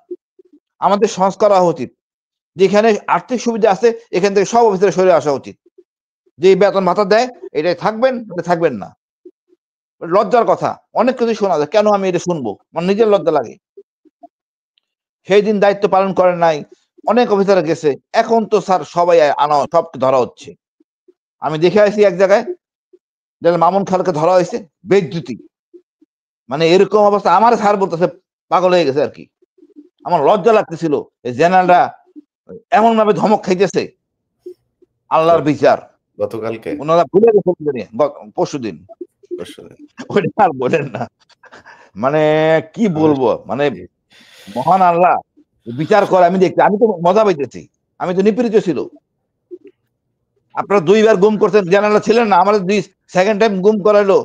আমাদের সংস্কার হওয়া উচিত। যেখানে আর্থিক সুবিধা আছে, এখান থেকে সব অফিসারে সরে আসা উচিত। যে বেতন ভাতা দেয়, এটাই থাকবেন, এটা থাকবেন না। লজ্জার কথা, অনেক কিছু শোনা যায়, কেন আমি এটা শুনবো, আমার নিজের লজ্জা লাগে। সেই দিন দায়িত্ব পালন করেন নাই, অনেক অফিসার গেছে। এখন তো স্যার সবাই আনা, সবকে ধরা হচ্ছে। আমি দেখে আসি এক জায়গায়, মামুন খালকে ধরা হয়েছে বেজ্জুতি, মানে এরকম অবস্থা। আমার স্যার বলতেছে পাগল হয়ে গেছে আর কি। আমার লজ্জা লাগতেছিল, এই জেনারেলরা এমন ভাবে ধমক খাইতেছে, আল্লাহর বিচার। গতকালকে ওনারা ভুলে গেছে পরশুদিন, ওইটা আর বলেন না। মানে কি বলবো, মানে মহান আল্লাহ বিচার করে। আমি দেখছি, আমি তো মজা পাইতেছি, আমি তো নিপীড়িত ছিল। আপনারা 2 বার গুম করছেন, জেনারেল ছিলেন না, আমাদের 2nd টাইম গুম করাইলো।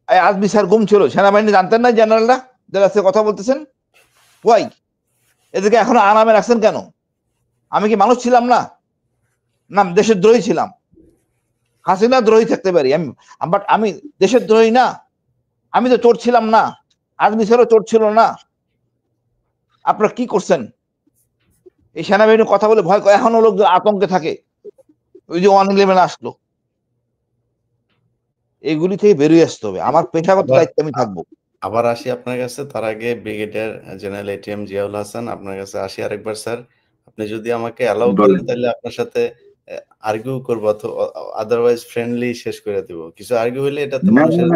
আজমি স্যার গুম ছিল, সেনাবাহিনী জানতেন না জেনারেলরা যারা সে কথা বলতেছেন? ওয়াই এদেরকে এখনো আরামে রাখছেন কেন? আমি কি মানুষ ছিলাম না? না দেশের দ্রোহী ছিলাম? হাসিনা দ্রোহী থাকতে পারি আমি, বাট আমি দেশের দ্রোহী না। আমি তো চোর ছিলাম না, আজমি স্যারও চোর ছিল না। আপনারা কি করছেন? এই সেনাবাহিনীর কথা বলে ভয় করে, এখনো লোক আতঙ্কে থাকে। ওই যে 111 আসলো, এগুলি থেকে বেরিয়ে আসতে হবে। আমার পেশাগত দায়িত্ব আমি থাকবো। আবার আসি আপনার কাছে, তার আগে brigadier general ATM Ziaul Hasan, আপনার কাছে আসি আরেকবার। স্যার, আপনি যদি আমাকে অ্যালাউ করেন, তাহলে আপনার সাথে আর্গুও করবো, আদারওয়াইজ ফ্রেন্ডলি শেষ করে দেব। কিছু আর্গুও হইলে এটাতে মানুষের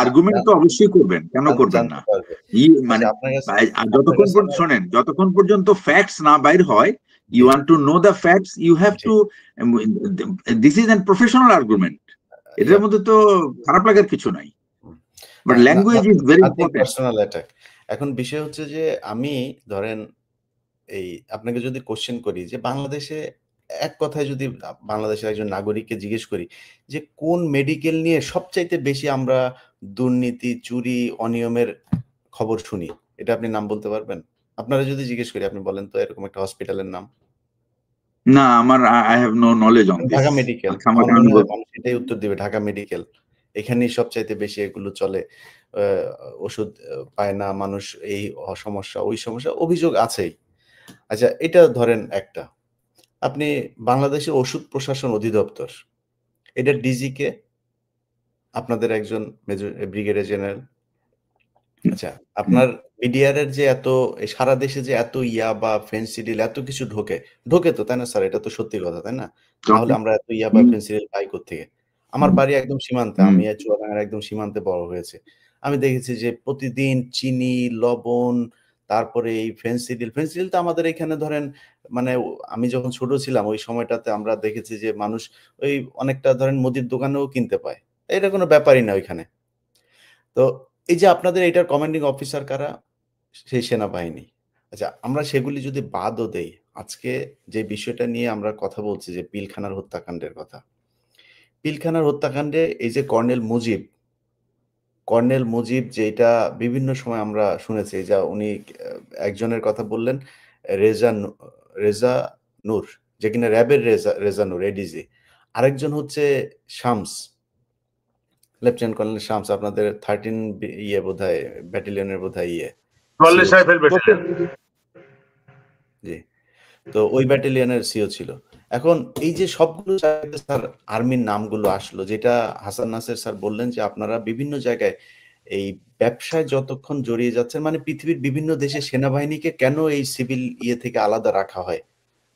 আর্গুমেন্ট তো অবশ্যই করবেন, কেন করবেন না? মানে যতক্ষণ শোনেন, যতক্ষণ পর্যন্ত ফ্যাক্টস না বাইর হয়, you want to know the facts, you have to, this is a professional argument. এটার মধ্যে তো খারাপ লাগার কিছু নাই, but language is very important. Personal attack. এখন বিষয় হচ্ছে যে, আমি ধরেন এই আপনাকে যদি কোশ্চেন করি যে, বাংলাদেশে এক কথায় যদি বাংলাদেশের একজন নাগরিককে জিজ্ঞেস করি যে, কোন মেডিকেল নিয়ে সবচাইতে বেশি আমরা দুর্নীতি, চুরি, অনিয়মের খবর শুনি, এটা আপনি নাম বলতে পারবেন? আপনারা যদি জিজ্ঞেস করি, আপনি বলেন তো এরকম একটা হসপিটালের নাম। না, আমার I have no knowledge on this. Dhaka medical, মানুষ এটাই উত্তর দিবে, ঢাকা মেডিকেল। এখানেই সবচাইতে বেশি এগুলো চলে। ওষুধ পায় না মানুষ, এই সমস্যা, ওই সমস্যা, অভিযোগ আছেই। আচ্ছা, এটা ধরেন একটা। আপনি বাংলাদেশের ওষুধ প্রশাসন অধিদপ্তর, এটা ডিজি কে? আপনাদের একজন মেজর ব্রিগেডিয়ার জেনারেল। আচ্ছা, আপনার বিডিআর এর যে এত সারা দেশে যে এত বা ফেনসিডিল এত কিছু ঢোকে তো তাই না স্যার? এটা তো সত্যি কথা তাই না? না হলে আমরা এত বা হুম, ফেনসিডিল পাই কোত্থেকে? আমার বাড়ি একদম সীমান্তে। হুম। আমি চুয়াডাঙ্গার একদম সীমান্তে বড় হয়েছি। আমি দেখেছি যে প্রতিদিন চিনি, লবণ, তারপরে এই ফেনসিডিল তো আমাদের এখানে ধরেন মানে আমি যখন ছোট ছিলাম ওই সময়টাতে আমরা দেখেছি যে মানুষ ওই অনেকটা ধরেন মুদির দোকানেও কিনতে পায়। এটা কোনো ব্যাপারই না ওইখানে। তো এই যে আপনাদের এটার কমান্ডিং অফিসার কারা? সেই সেনাবাহিনী। আচ্ছা আমরা সেগুলি যদি বাদও দেই, আজকে যে বিষয়টা নিয়ে আমরা কথা বলছি যে পিলখানার হত্যাকাণ্ডের কথা। পিলখানার হত্যাকাণ্ডে এই যে কর্নেল মুজিব যেটা বিভিন্ন সময় আমরা শুনেছি যে উনি একজনের কথা বললেন রেজা নু রেজা নূর, যে কিনা র‍্যাবের রেজা নূর এডিজি। আরেকজন হচ্ছে শামস। লেফটেন্যান্ট কর্নেল শামস আপনাদের 13 বোধহয় ব্যাটালিয়নের বোধহয় সিও রাইফেল ব্যাটালিয়ন। জি। তো ওই ব্যাটালিয়নের সিও ছিল। এখন এই যে সবগুলো জায়গাতে স্যার আর্মির নামগুলো আসলো যেটা হাসান নাসের স্যার বললেন যে আপনারা বিভিন্ন জায়গায় এই ব্যবসায় যতক্ষণ জড়িয়ে যাচ্ছেন মানে পৃথিবীর বিভিন্ন দেশে সেনাবাহিনীকে কেন এই সিভিল থেকে আলাদা রাখা হয়?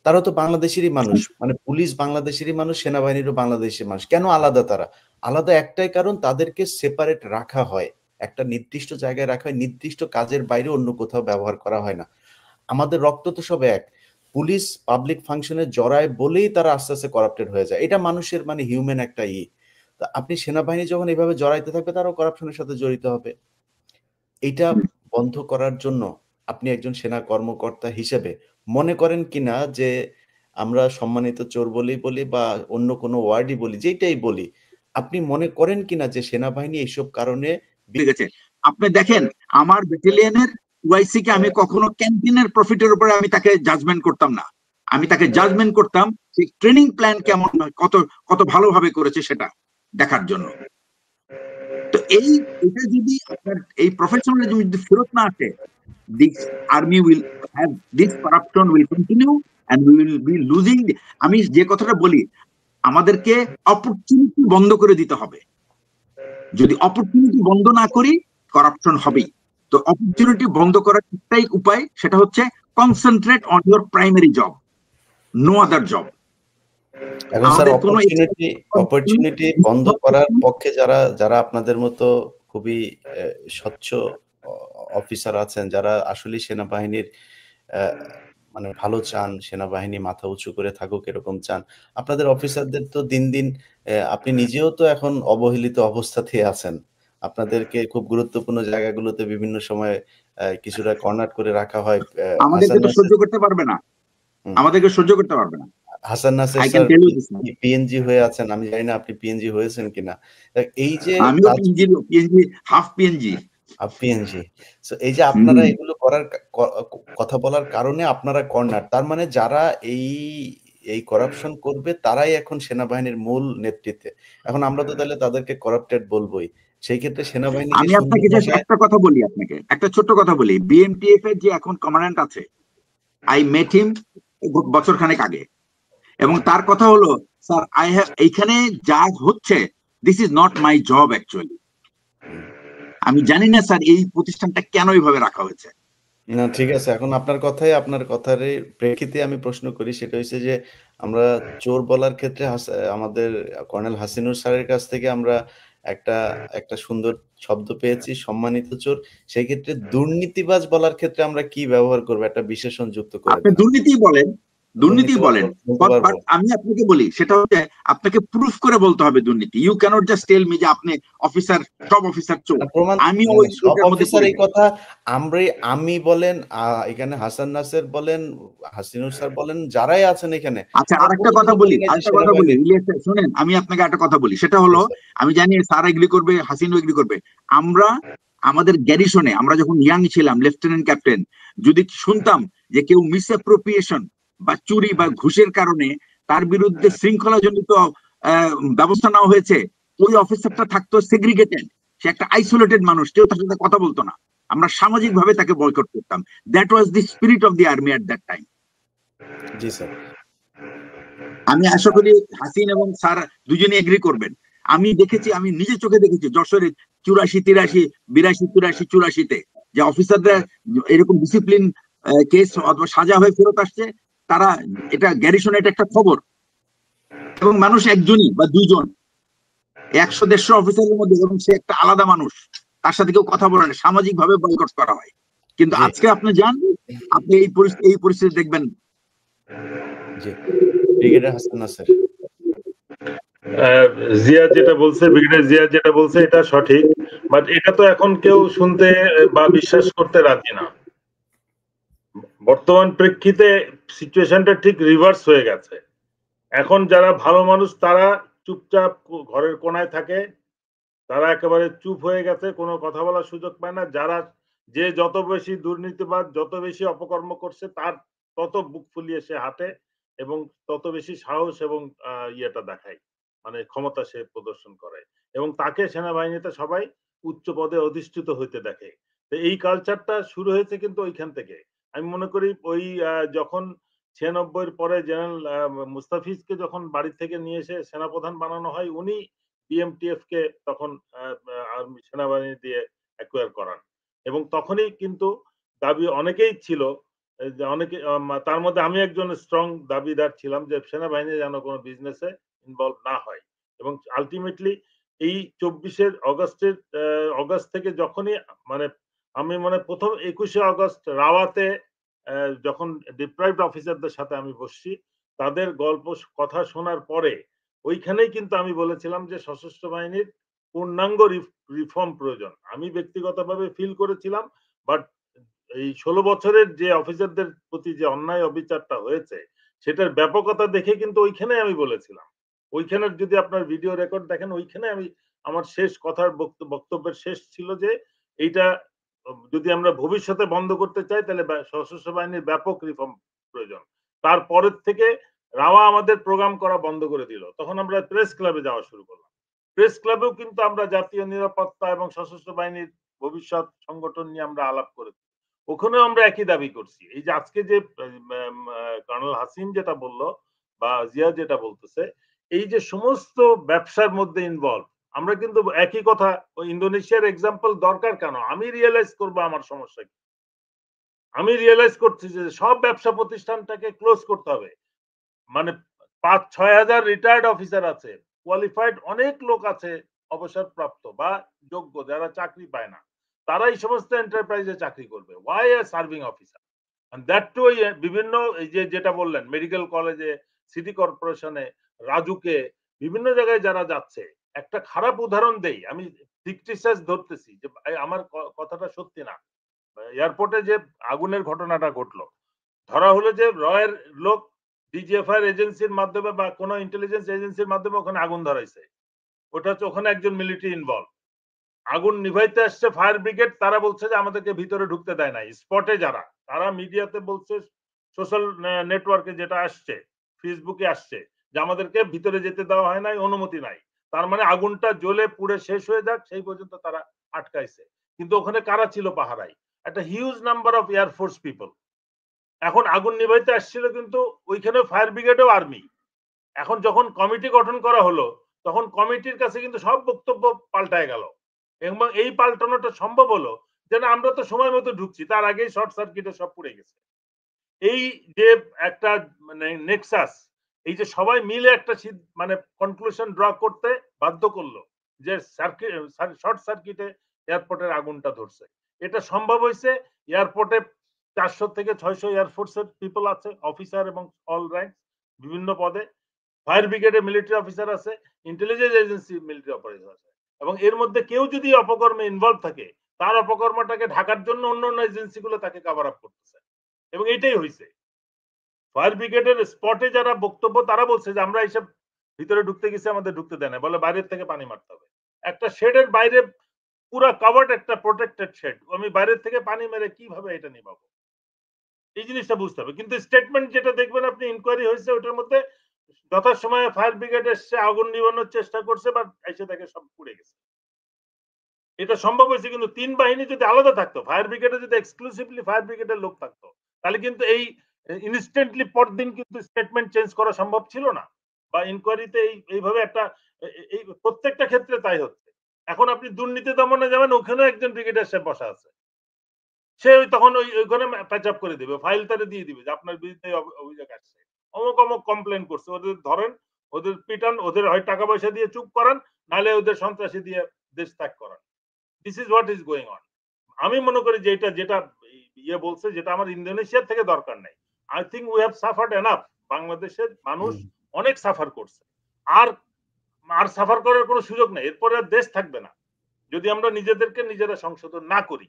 তারা তো বাংলাদেশেরই মানুষ। মানে পুলিশ বাংলাদেশেরই মানুষ, সেনাবাহিনীরও বাংলাদেশের মানুষ। কেন আলাদা তারা? আলাদা একটাই কারণ তাদেরকে সেপারেট রাখা হয়। একটা নির্দিষ্ট জায়গায় রাখা হয়, নির্দিষ্ট কাজের বাইরে অন্য কোথাও ব্যবহার করা হয় না। আমাদের রক্ত তো সব এক। পুলিশ পাবলিক ফাংশনে জড়ায় বলেই তারা আস্তে, আস্তে করাপ্টেড হয়ে যায়। এটা মানুষের মানে হিউম্যান একটা তো আপনি সেনাবাহিনী যখন এভাবে জড়াইতে থাকবে তারাও করাপশনের সাথে জড়িত হবে। এইটা বন্ধ করার জন্য আপনি একজন সেনা কর্মকর্তা হিসেবে মনে করেন কিনা যে আমরা সম্মানিত চোর বলি বা অন্য কোনো ওয়ার্ডই বলি, যেইটাই বলি, আপনি মনে করেন কিনা যে সেনাবাহিনী এইসব কারণে ঠিক আছে, আপনি দেখেন আমার ব্যাটালিয়নের ওয়াইসি কে আমি কখনো ক্যান্টিনের প্রফিটের উপরে আমি তাকে জাজমেন্ট করতাম না। আমি তাকে জাজমেন্ট করতাম সেই ট্রেনিং প্ল্যান কেমন, কত কত ভালোভাবে করেছে সেটা দেখার জন্য। তো এটা যদি আপনার এই প্রফেশনালিজম যদি ফেরত না আসে, this army will have this corruption will continue and we will be losing আমি যে কথাটা বলি আমাদেরকে অপরচুনিটি বন্ধ করে দিতে হবে। যদি অপরচুনিটি বন্ধ না করি করাপশন হবেই। তো অপরচুনিটি বন্ধ করার একটাই উপায়, সেটা হচ্ছে concentrate on your primary job, no other job. এখন স্যার অপরচুনিটি বন্ধ করার পক্ষে যারা আপনাদের মতো খুবই স্বচ্ছ অফিসার আছেন যারা আসলে সেনাবাহিনীর মানে ভালো চান, সেনাবাহিনী মাথা উঁচু করে থাকুক এরকম চান। আপনাদের অফিসারদের তো দিন, দিন আপনি নিজেও তো এখন অবহেলিত অবস্থাতেই আছেন। আপনাদেরকে খুব গুরুত্বপূর্ণ জায়গাগুলোতে বিভিন্ন সময় কিছুটা কর্নার করে রাখা হয়। আমাদেরকে তো সহ্য করতে পারবে না, আমাদেরকে সহ্য করতে পারবে না। Hasan Naser I can sir tell you this. PNG হয়ে আছেন। আমি জানি না আপনি পিএনজি হয়েছেন কিনা। এই যে আমিও PNG half PNG. PNG. So এই যে আপনারা এগুলো করার কথা বলার কারণে আপনারা কর্নার। তার মানে যারা এই করাপশন করবে তারাই এখন সেনাবাহিনীর মূল নেতৃত্বে। এখন আমরা তো তাহলে তাদেরকে করাপ্টেড বলবোই। সেই ক্ষেত্রে সেনাবাহিনীকে আমি সুন্দর আপনাকে জাস্ট ভাষায় একটা কথা বলি, আপনাকে একটা ছোট্ট কথা বলি। বিএমটিএফ এর যে এখন কমান্ড্যান্ট আছে, আই মেট হিম বছর খানেক আগে, এবং তার কথা হলো স্যার এইখানে যা হচ্ছে this is not my job actually. আমি জানি না স্যার এই প্রতিষ্ঠানটা কেন এইভাবে রাখা হয়েছে। না ঠিক আছে। এখন আপনার কথার প্রেক্ষিতে আমি প্রশ্ন করি সেটা হচ্ছে যে আমরা চোর বলার ক্ষেত্রে আমাদের কর্নেল হাসিনুর স্যারের কাছ থেকে আমরা একটা একটা সুন্দর শব্দ পেয়েছি সম্মানিত চোর। সেই ক্ষেত্রে দুর্নীতিবাজ বলার ক্ষেত্রে আমরা কি ব্যবহার করব? একটা বিশেষণ যুক্ত করে আপনি দেন। দুর্নীতি বলেন, দুর্নীতি বলেন, বলতে পারবো। আমি আপনাকে বলি সেটা হচ্ছে আপনাকে প্রুফ করে বলতে হবে দুর্নীতি। You can't just tell me যে আপনি অফিসার, সব অফিসার চোর। প্রমাণ আমি সব অফিসার এই কথা আমি বলেন এখানে হাসান নাসের বলেন, হাসিনুর স্যার বলেন, যারাই আছেন এখানে। আচ্ছা আরেকটা কথা বলি, ইলিয়াস স্যার শুনেন, আমি আপনাকে একটা কথা বলি, সেটা হলো আমি জানি স্যার এগ্রি করবে, হাসিনও এগ্রি করবে। আমরা আমাদের গ্যারিসনে আমরা যখন ইয়াং ছিলাম, লেফটেন্যান্ট ক্যাপ্টেন, যদি শুনতাম যে কেউ মিসঅ্যাপ্রোপ্রিয়েশন বা চুরি বা ঘুষের কারণে তার বিরুদ্ধে শৃঙ্খলাজনিত ব্যবস্থা নেওয়া হয়েছে, ওই অফিসারটা থাকতো সেগ্রিগেটেড, সে একটা আইসোলেটেড মানুষ, কেউ তার সাথে কথা বলতো না। আমরা সামাজিক ভাবে তাকে বয়কট করতাম। That was the spirit of the army at that time. G sir. আমি আশা করি হাসিন এবং স্যার দুজনে এগ্রি করবেন। আমি দেখেছি, আমি নিজে চোখে দেখেছি যশোরে 84, 83, 82, 83, 84-তে যে অফিসারদের এরকম ডিসিপ্লিন কেস অথবা সাজা হয়ে ফেরত আসছে, তারা এটা গ্যারিসনে এটা একটা খবর, এবং মানুষ একজনই বা দুইজন 100-150 অফিসারের মধ্যে, এবং সে একটা আলাদা মানুষ, তার সাথে কেউ কথা বলে না, সামাজিক ভাবে বয়কট করা হয়। কিন্তু আজকে আপনি যান, আপনি এই পরিস্থিতি দেখবেন। জি, ব্রিগেডিয়ার হাসান নাসের। জিয়া যেটা বলছে, ব্রিগেডিয়ার জিয়া যেটা বলছে এটা সঠিক, বাট এটা তো এখন কেউ শুনতে বা বিশ্বাস করতে রাজি না। বর্তমান প্রেক্ষিতে সিচুয়েশনটা ঠিক রিভার্স হয়ে গেছে। এখন যারা ভালো মানুষ তারা চুপচাপ ঘরের কোনায় থাকে, তারা একেবারে চুপ হয়ে গেছে, কোনো কথা বলার সুযোগ পায় না। যে যত বেশি দুর্নীতিবাদ, যত বেশি অপকর্ম করছে, তার তত বুক ফুলিয়ে সে হাঁটে এবং তত বেশি সাহস এবং ইয়েটা দেখায়, মানে ক্ষমতা সে প্রদর্শন করে, এবং তাকে সেনাবাহিনীতে সবাই উচ্চ পদে অধিষ্ঠিত হইতে দেখে। তো এই কালচারটা শুরু হয়েছে কিন্তু ওইখান থেকে। আমি মনে করি ওই যখন 96-এর পরে জেনারেল মুস্তাফিজকে যখন বাড়ি থেকে নিয়ে এসে সেনাপ্রধান বানানো হয়, উনি বিএমটিএফ কে তখন আর্মি সেনাবাহিনী দিয়ে অ্যাকোয়ার করান, এবং তখনই কিন্তু দাবি অনেকেই ছিল, যে অনেকে, তার মধ্যে আমি একজন স্ট্রং দাবিদার ছিলাম যে সেনাবাহিনী যেন কোনো বিজনেসে ইনভলভ না হয়। এবং আলটিমেটলি এই 24 অগস্ট থেকে যখনই, মানে আমি মনে প্রথম 21শে অগস্ট রাওয়াতে যখন ডিপ্রাইভড অফিসারদের সাথে আমি বসছি, তাদের গল্প কথা শোনার পরে ওইখানেই কিন্তু আমি বলেছিলাম যে সশস্ত্র বাহিনীর পূর্ণাঙ্গ রিফর্ম প্রয়োজন। আমি ব্যক্তিগতভাবে ফিল করেছিলাম, বাট এই 16 বছরের যে অফিসারদের প্রতি যে অন্যায় অবিচারটা হয়েছে, সেটার ব্যাপকতা দেখে কিন্তু ওইখানে আমি বলেছিলাম। ওইখানের যদি আপনার ভিডিও রেকর্ড দেখেন, ওইখানে আমি আমার শেষ কথার বক্তব্যের শেষ ছিল যে এইটা যদি আমরা ভবিষ্যতে বন্ধ করতে চাই, তাহলে সশস্ত্র বাহিনীর ব্যাপক রিফর্ম প্রয়োজন। তারপরের থেকে রাওয়া আমাদের প্রোগ্রাম করা বন্ধ করে দিল। তখন আমরা প্রেস ক্লাবে যাওয়া শুরু করলাম। প্রেস ক্লাবেও কিন্তু আমরা জাতীয় নিরাপত্তা এবং সশস্ত্র বাহিনীর ভবিষ্যৎ সংগঠন নিয়ে আমরা আলাপ করেছি। ওখানেও আমরা একই দাবি করছি। এই যে আজকে যে কর্নেল হাসিম যেটা বললো বা জিয়া যেটা বলতেছে, এই যে সমস্ত ব্যবসার মধ্যে ইনভলভ, আমরা কিন্তু একই কথা, ওই ইন্দোনেশিয়ার এক্সাম্পল দরকার কেন? আমি রিয়েলাইজ করবো আমার সমস্যা কি। আমি রিয়েলাইজ করছি যে সব ব্যবসা প্রতিষ্ঠানটাকে ক্লোজ করতে হবে। মানে 5-6 হাজার রিটায়ার্ড অফিসার আছে, কোয়ালিফাইড অনেক লোক আছে অবসরপ্রাপ্ত বা যোগ্য, যারা চাকরি পায় না, তারা এই সমস্ত এন্টারপ্রাইজে চাকরি করবে। Why a serving officer, and that too বিভিন্ন, এই যে যেটা বললেন মেডিকেল কলেজে, সিটি কর্পোরেশনে, রাজুকে, বিভিন্ন জায়গায় যারা যাচ্ছে। একটা খারাপ উদাহরণ দেই, আমি ফিকটিশিয়াস ধরতেছি যে আমার কথাটা সত্যি না। এয়ারপোর্টে যে আগুনের ঘটনাটা ঘটলো, ধরা হলো যে রয়ের লোক ডিজিএফআই এজেন্সির মাধ্যমে বা কোনো ইন্টেলিজেন্স এজেন্সির মাধ্যমে ওখানে আগুন ধরাইছে। ওটা হচ্ছে ওখানে একজন মিলিটারি ইনভলভ। আগুন নিভাইতে আসছে ফায়ার ব্রিগেড, তারা বলছে যে আমাদেরকে ভিতরে ঢুকতে দেয় নাই। স্পটে যারা, তারা মিডিয়াতে বলছে, সোশ্যাল নেটওয়ার্কে যেটা আসছে, ফেসবুকে আসছে, যে আমাদেরকে ভিতরে যেতে দেওয়া হয় নাই, অনুমতি নাই। তার মানে আগুনটা জ্বলে পুড়ে শেষ হয়ে যাক সেই পর্যন্ত তারা আটকাইছে। কিন্তু ওখানে কারা ছিল পাহারায়? একটা huge number of air force people. এখন আগুন নিভাইতে আসছিল কিন্তু ওইখানে ফায়ার ব্রিগেডও আর্মি। এখন যখন কমিটি গঠন করা হলো, তখন কমিটির কাছে কিন্তু সব বক্তব্য পাল্টায় গেল, এবং এই পাল্টানোটা সম্ভব হলো যে না, আমরা তো সময় মতো ঢুকছি, তার আগেই শর্ট সার্কিটে সব পুড়ে গেছে। এই যে একটা মানে নেক্সাস, এই যে সবাই মিলে একটা মানে কনক্লুশন ড্র করতে বাধ্য করলো যে শর্ট সার্কিটে এয়ারপোর্টের আগুনটা ধরছে। এটা সম্ভব হয়েছে। এয়ারপোর্টে 400 থেকে 600 এয়ারফোর্সের পিপল আছে, অফিসার এবং অল র্যাঙ্ক, বিভিন্ন পদে। ফায়ার ব্রিগেডে মিলিটারি অফিসার আছে, ইন্টেলিজেন্স এজেন্সি মিলিটারি অপারেশন আছে, এবং এর মধ্যে কেউ যদি অপকর্মে ইনভলভ থাকে, তার অপকর্মটাকে ঢাকার জন্য অন্য অন্য এজেন্সিগুলো তাকে কভার আপ করতেছে, এবং এটাই হয়েছে। ফায়ার ব্রিগেডের স্পটে যারা বক্তব্য, তারা বলছে যে আমরা এইসব ভিতরে ঢুকতে গেছি, আমাদের ঢুকতে দেয় না, বলে বাইরের থেকে পানি মারতে হবে। একটা শেডের বাইরে পুরো কভার্ড, একটা প্রোটেক্টেড শেড, আমি বাইরের থেকে পানি মেরে কিভাবে এটা নিভাবো? এই জিনিসটা বুঝতে হবে। কিন্তু স্টেটমেন্ট যেটা দেখবেন আপনি, ইনকোয়ারি হয়েছে, ওটার মধ্যে যথাসময়ে ফায়ার ব্রিগেড এসে আগুন নিভানোর চেষ্টা করছে, বা এসে দেখে সব পুড়ে গেছে। এটা সম্ভব হয়েছে। কিন্তু 3 বাহিনী যদি আলাদা থাকতো, ফায়ার ব্রিগেডে যদি এক্সক্লুসিভলি ফায়ার ব্রিগেডের লোক থাকতো, তাহলে কিন্তু এই ইনস্ট্যান্টলি পরদিন কিন্তু স্টেটমেন্ট চেঞ্জ করা সম্ভব ছিল না, বা ইনকোয়ারিতে এইভাবে একটা, এই প্রত্যেকটা ক্ষেত্রে তাই হচ্ছে। এখন আপনি দুর্নীতি দমনে যাবেন, ওখানে একজন ব্রিগেডিয়ার সাহেব বসা আছে, সে তখন ওইখানে প্যাচ আপ করে দিবে, ফাইল তারে দিয়ে দিবে যে আপনার বিরুদ্ধে অভিযোগ আসছে, অমুক অমুক কমপ্লেন করছে, ওদের ধরেন, ওদের পিটান, ওদের হয় টাকা পয়সা দিয়ে চুপ করান, নাহলে ওদের সন্ত্রাসী দিয়ে দেশ ত্যাগ করান। This is what is going on. আমি মনে করি যে যেটা ইয়ে বলছে, যেটা আমার ইন্দোনেশিয়ার থেকে দরকার নাই। I think we have suffered enough. বাংলাদেশের মানুষ অনেক সাফার করছে, আর আর সাফার করার কোনো সুযোগ নেই, এরপরে আর দেশ থাকবে না যদি আমরা নিজেদেরকে নিজেরা সংশোধন না করি।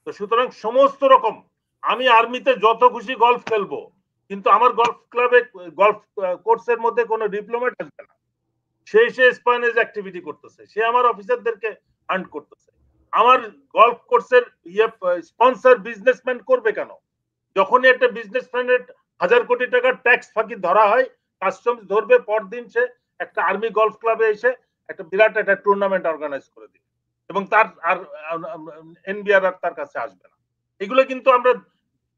তো সুতরাং সমস্ত রকম, আমি আর্মিতে যত খুশি গলফ খেলবো, কিন্তু আমার গলফ ক্লাবে গলফ কোর্সের মধ্যে কোনো ডিপ্লোমেট আসবে না। সে স্পয়নেজ অ্যাক্টিভিটি করতেছে, সে আমার অফিসারদেরকে হান্ট করতেছে। আমার গলফ কোর্সের স্পন্সর বিজনেসম্যান করবে কেন? যখনই একটা বিজনেসম্যানের 1000 কোটি টাকার ট্যাক্স ফাঁকি ধরা হয়, কাস্টমস ধরবে, পরদিন সে একটা আর্মি গলফ ক্লাবে এসে একটা বিরাট একটা টুর্নামেন্ট অর্গানাইজ করে দিবে, এবং তার আর এনবিআর আর তার কাছে আসবে না। এগুলো কিন্তু আমরা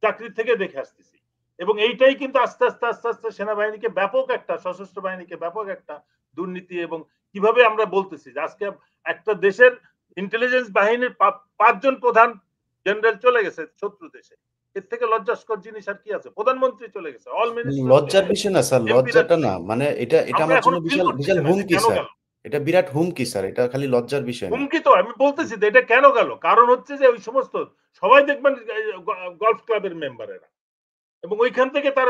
চাকরি থেকে দেখে আসতেছি, এবং এইটাই কিন্তু আস্তে আস্তে আস্তে আস্তে সেনাবাহিনীকে ব্যাপক একটা, সশস্ত্র বাহিনীকে ব্যাপক একটা দুর্নীতি, এবং কিভাবে আমরা বলতেছি যে আজকে একটা দেশের ইন্টেলিজেন্স বাহিনীর 5 জন প্রধান জেনারেল চলে গেছে শত্রু দেশে, এর থেকে লজ্জাস্কর জিনিস আর কি আছে? প্রধানমন্ত্রী চলে গেছে, অল মিনিস্টার। লজ্জার বিষয় না স্যার, লজ্জাটা না, মানে এটা আমার জন্য বিশাল বিশাল হুমকি স্যার, এটা বিরাট হুমকি স্যার, এটা খালি লজ্জার বিষয় না। হুমকি তো আমি বলতেছি, এটা কেন গেল? কারণ হচ্ছে যে ওই সমস্ত সবাই দেখবেন গলফ ক্লাবের মেম্বারেরা, এবং ওইখান থেকে তার